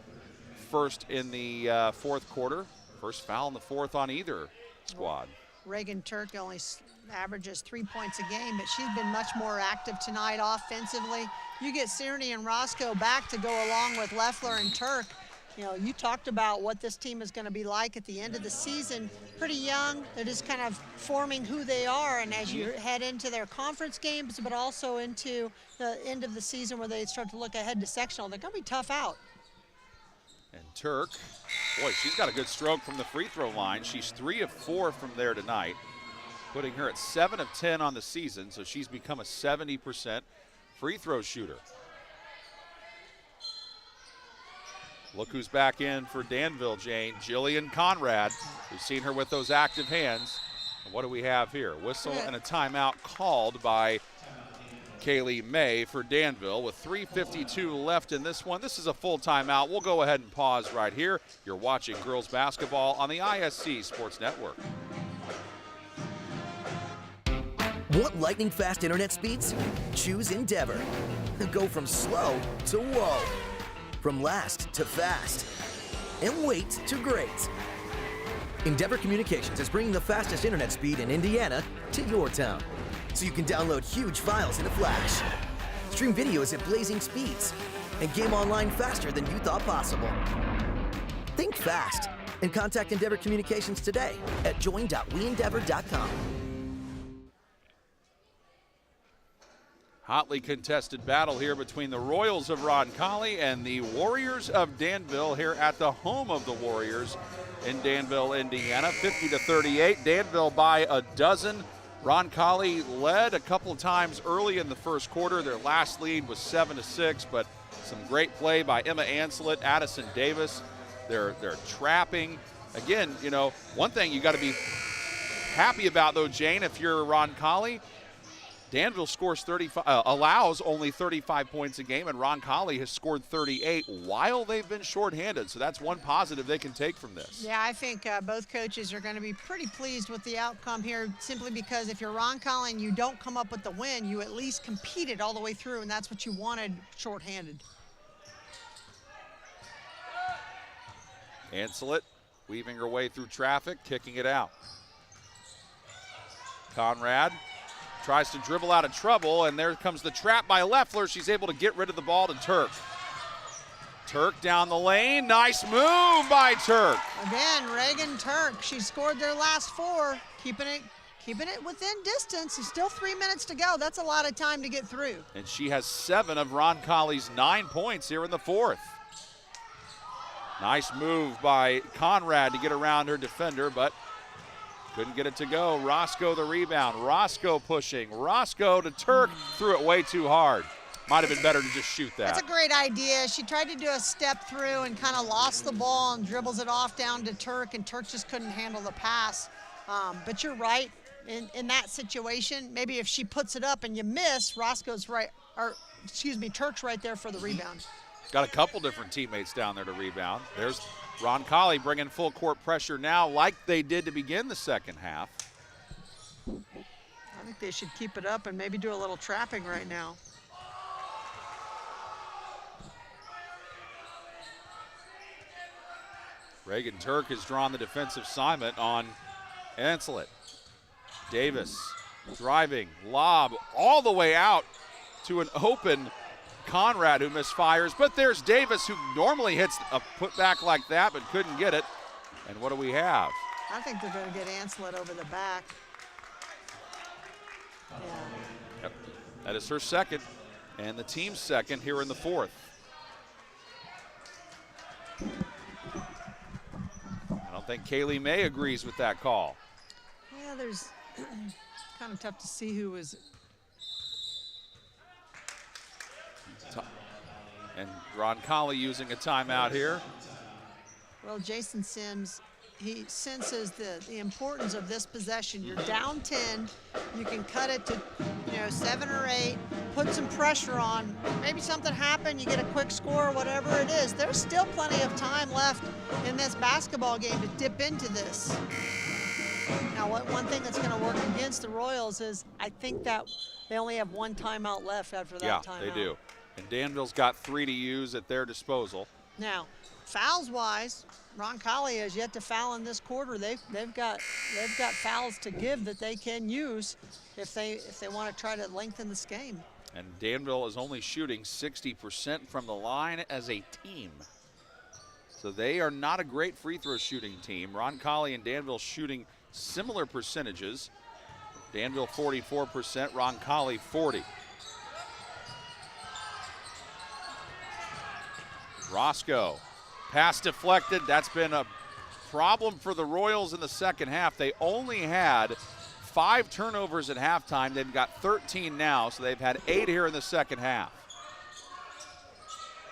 first in the fourth quarter. First foul in the fourth on either squad. Reagan Turk only averages 3 points a game, but she's been much more active tonight offensively. You get Sierney and Roscoe back to go along with Leffler and Turk. You know, you talked about what this team is going to be like at the end of the season. Pretty young. They're just kind of forming who they are, and as you head into their conference games, but also into the end of the season where they start to look ahead to sectional, they're going to be tough out. And Turk, boy, she's got a good stroke from the free throw line. She's 3 of 4 from there tonight, putting her at 7 of 10 on the season, so she's become a 70% free throw shooter. Look who's back in for Danville, Jane. Jillian Conrad. We've seen her with those active hands. And what do we have here? Whistle and a timeout called by Kaylee May for Danville with 3:52 left in this one. This is a full timeout. We'll go ahead and pause right here. You're watching girls basketball on the ISC Sports Network. Want lightning fast internet speeds? Choose Endeavor. Go from slow to whoa. From last to fast. And wait to great. Endeavor Communications is bringing the fastest internet speed in Indiana to your town. So you can download huge files in a flash, stream videos at blazing speeds, and game online faster than you thought possible. Think fast and contact Endeavor Communications today at join.weendeavor.com. Hotly contested battle here between the Royals of Roncalli and the Warriors of Danville here at the home of the Warriors in Danville, Indiana. 50-38, Danville by a dozen. Roncalli led a couple of times early in the first quarter. Their last lead was 7-6, but some great play by Emma Ancelet, Addison Davis. They're trapping. Again, you know, one thing you got to be happy about though, Jane, if you're Roncalli, Danville scores allows only 35 points a game, and Roncalli has scored 38 while they've been shorthanded. So that's one positive they can take from this. Yeah, I think both coaches are going to be pretty pleased with the outcome here, simply because if you're Roncalli and you don't come up with the win, you at least competed all the way through, and that's what you wanted shorthanded. Ancelet weaving her way through traffic, kicking it out. Conrad tries to dribble out of trouble, and there comes the trap by Leffler. She's able to get rid of the ball to Turk. Turk down the lane. Nice move by Turk. Again, Reagan Turk, she scored their last 4, keeping it within distance. There's still 3 minutes to go. That's a lot of time to get through. And she has 7 of Roncalli's 9 points here in the 4th. Nice move by Conrad to get around her defender, but couldn't get it to go. Roscoe the rebound. Roscoe pushing. Roscoe to Turk. Threw it way too hard. Might have been better to just shoot that. That's a great idea. She tried to do a step through and kind of lost the ball and dribbles it off down to Turk, and Turk just couldn't handle the pass. But you're right. In that situation, maybe if she puts it up and you miss, Roscoe's right, or excuse me, Turk's right there for the rebound. Got a couple different teammates down there to rebound. There's Roncalli bringing full court pressure now like they did to begin the second half. I think they should keep it up and maybe do a little trapping right now. Reagan Turk has drawn the defensive assignment on Ancelet. Davis driving, lob all the way out to an open Conrad who misfires, but there's Davis who normally hits a putback like that but couldn't get it. And what do we have? I think they're going to get Ancelet over the back. Yeah. Yep. That is her second and the team's second here in the 4th. I don't think Kaylee May agrees with that call. Yeah, there's kind of tough to see who was. And Roncalli using a timeout here. Well, Jason Sims, he senses the importance of this possession. You're down 10, you can cut it to 7 or 8, put some pressure on. Maybe something happened, you get a quick score, whatever it is. There's still plenty of time left in this basketball game to dip into this. Now, one thing that's going to work against the Royals is I think that they only have 1 timeout left after that timeout. Yeah, they do. And Danville's got 3 to use at their disposal. Now, fouls-wise, Roncalli has yet to foul in this quarter. They've got fouls to give that they can use if they want to try to lengthen this game. And Danville is only shooting 60% from the line as a team. So they are not a great free throw shooting team. Roncalli and Danville shooting similar percentages. Danville 44%, Roncalli 40%. Roscoe, pass deflected. That's been a problem for the Royals in the second half. They only had 5 turnovers at halftime. They've got 13 now, so they've had 8 here in the second half.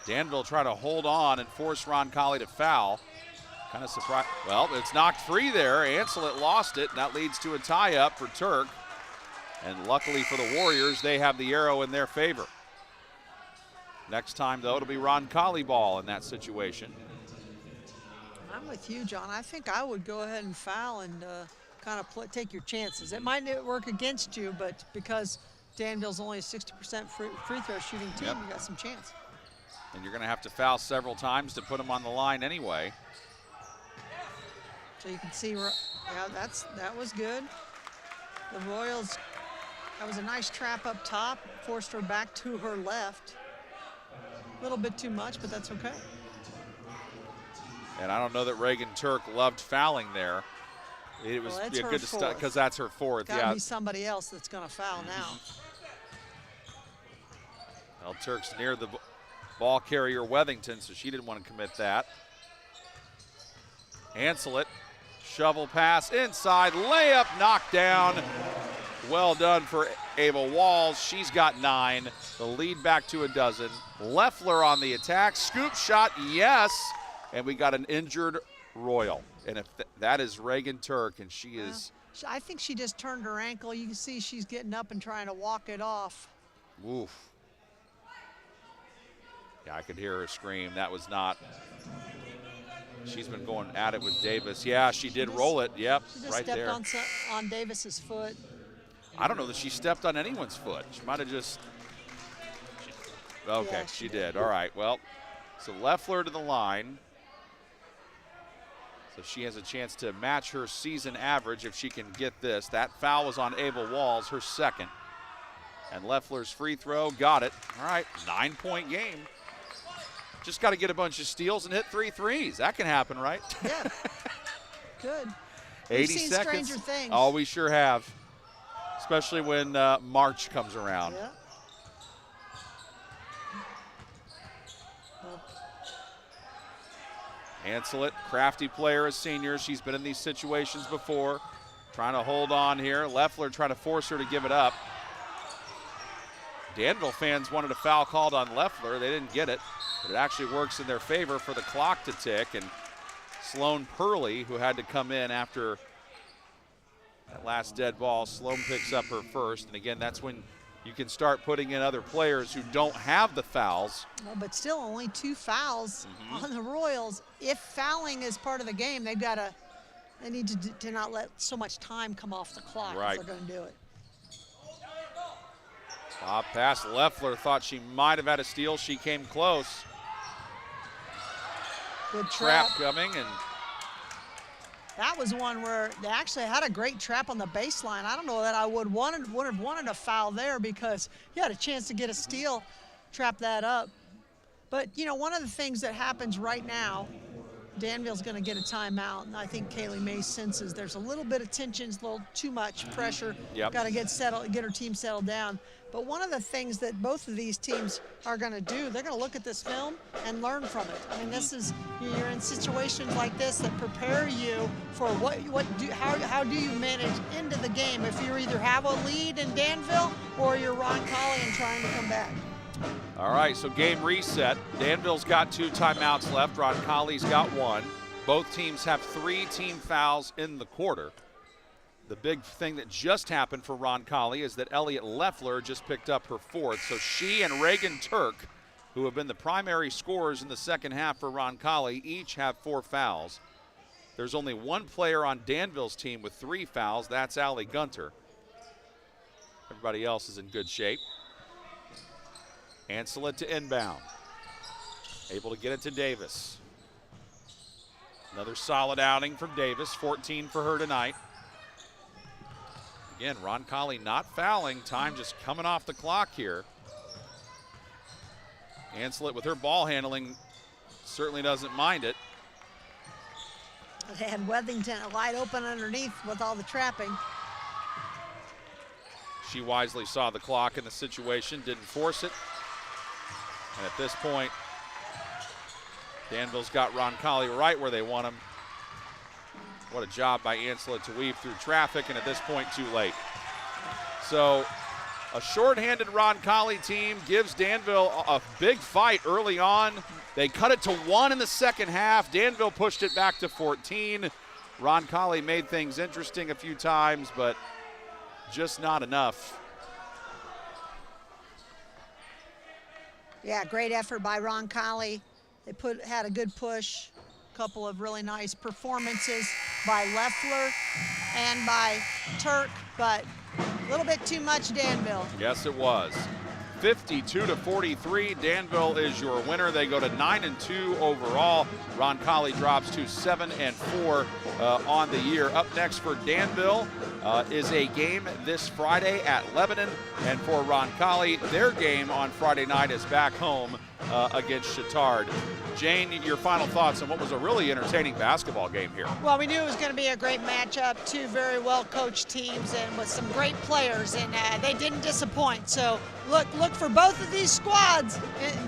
Danville trying to hold on and force Roncalli to foul. Kind of surprised. Well, it's knocked free there. Ancelet lost it, and that leads to a tie-up for Turk. And luckily for the Warriors, they have the arrow in their favor. Next time, though, it'll be Roncalli ball in that situation. I'm with you, John. I think I would go ahead and foul and kind of take your chances. It might not work against you, but because Danville's only a 60% free throw shooting team, you got some chance. And you're going to have to foul several times to put them on the line anyway. So you can see, yeah, that was good. The Royals, that was a nice trap up top, forced her back to her left. A little bit too much, but that's okay. And I don't know that Reagan Turk loved fouling there. It was good to start because that's her 4th. Got to be somebody else that's going to foul now. Well, Turk's near the ball carrier Wethington, so she didn't want to commit that. Ancelet, shovel pass inside, layup knocked down. Well done for Ava Walls. She's got 9. The lead back to a dozen. Leffler on the attack. Scoop shot, yes. And we got an injured Royal. And if that is Reagan Turk, and she is. I think she just turned her ankle. You can see she's getting up and trying to walk it off. Oof. Yeah, I could hear her scream. That was not. She's been going at it with Davis. Yeah, she did roll it. Yep, right there. She just stepped on Davis's foot. I don't know that she stepped on anyone's foot. She might have just. Okay, Yeah, she did. All right, well, so Leffler to the line. So she has a chance to match her season average if she can get this. That foul was on Ava Walls, her second. And Leffler's free throw, got it. All right, 9-point game. Just got to get a bunch of steals and hit 3 threes. That can happen, right? Yeah. Good. 80 We've seen seconds. stranger things. Oh, we sure have. Especially when March comes around. Yeah. Ancelet, crafty player, a senior. She's been in these situations before. Trying to hold on here. Leffler trying to force her to give it up. Danville fans wanted a foul called on Leffler. They didn't get it, but it actually works in their favor for the clock to tick. And Sloan Purley, who had to come in after that last dead ball, Sloan picks up her first. And again, that's when you can start putting in other players who don't have the fouls. Well, but still only 2 fouls on the Royals. If fouling is part of the game, they need to not let so much time come off the clock Right. if they're going to do it. Bob pass. Leffler thought she might have had a steal. She came close. Good Trap trap. coming, and That was one where they actually had a great trap on the baseline. I don't know that I would have wanted a foul there because you had a chance to get a steal, trap that up. But, you know, one of the things that happens right now, Danville's going to get a timeout, and I think Kaylee May senses there's a little bit of tension, a little too much pressure. Yep. Got to get her team settled down. But one of the things that both of these teams are going to do, they're going to look at this film and learn from it. I mean, this is, you're in situations like this that prepare you for how do you manage into the game if you either have a lead in Danville or you're Roncalli and trying to come back. all right, so game reset. Danville's got 2 timeouts left. Roncalli's got 1. Both teams have 3 team fouls in the quarter. The big thing that just happened for Roncalli is that Elliot Leffler just picked up her 4th. So she and Reagan Turk, who have been the primary scorers in the second half for Roncalli, each have 4 fouls. There's only one player on Danville's team with 3 fouls. That's Allie Gunter. Everybody else is in good shape. Ancelet to inbound. Able to get it to Davis. Another solid outing from Davis, 14 for her tonight. Again, Roncalli not fouling, time just coming off the clock here. Ancelet with her ball handling certainly doesn't mind it. They had Wethington wide open underneath with all the trapping. She wisely saw the clock in the situation, didn't force it. And at this point, Danville's got Roncalli right where they want him. What a job by Ancelet to weave through traffic, and at this point, too late. So a shorthanded Roncalli team gives Danville a big fight early on. They cut it to 1 in the second half. Danville pushed it back to 14. Roncalli made things interesting a few times, but just not enough. Yeah, great effort by Roncalli. They had a good push. Couple of really nice performances by Leffler and by Turk, but a little bit too much Danville. Yes, it was. 52-43, Danville is your winner. They go to 9-2 overall. Roncalli drops to 7-4 on the year. Up next for Danville is a game this Friday at Lebanon, and for Roncalli, their game on Friday night is back home against Chittard. Jane, your final thoughts on what was a really entertaining basketball game here. Well, we knew it was going to be a great matchup, 2 very well-coached teams and with some great players, and they didn't disappoint. So look for both of these squads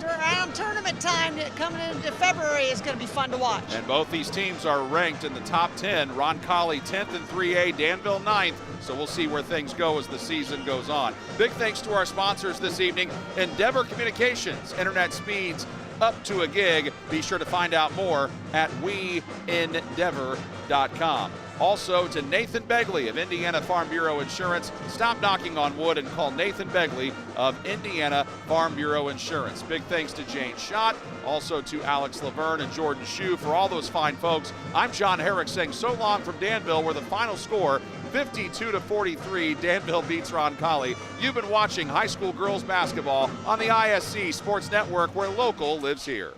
around tournament time coming into February is going to be fun to watch. And both these teams are ranked in the top 10. Roncalli 10th in 3A, Danville 9th. So we'll see where things go as the season goes on. Big thanks to our sponsors this evening, Endeavor Communications, internet speeds up to a gig. Be sure to find out more at weendeavor.com. Also to Nathan Begley of Indiana Farm Bureau Insurance. Stop knocking on wood and call Nathan Begley of Indiana Farm Bureau Insurance. Big thanks to Jane Schott, also to Alex Laverne and Jordan Shue for all those fine folks. I'm John Herrick saying so long from Danville, where the final score 52-43, Danville beats Roncalli. You've been watching high school girls basketball on the ISC Sports Network, where local lives here.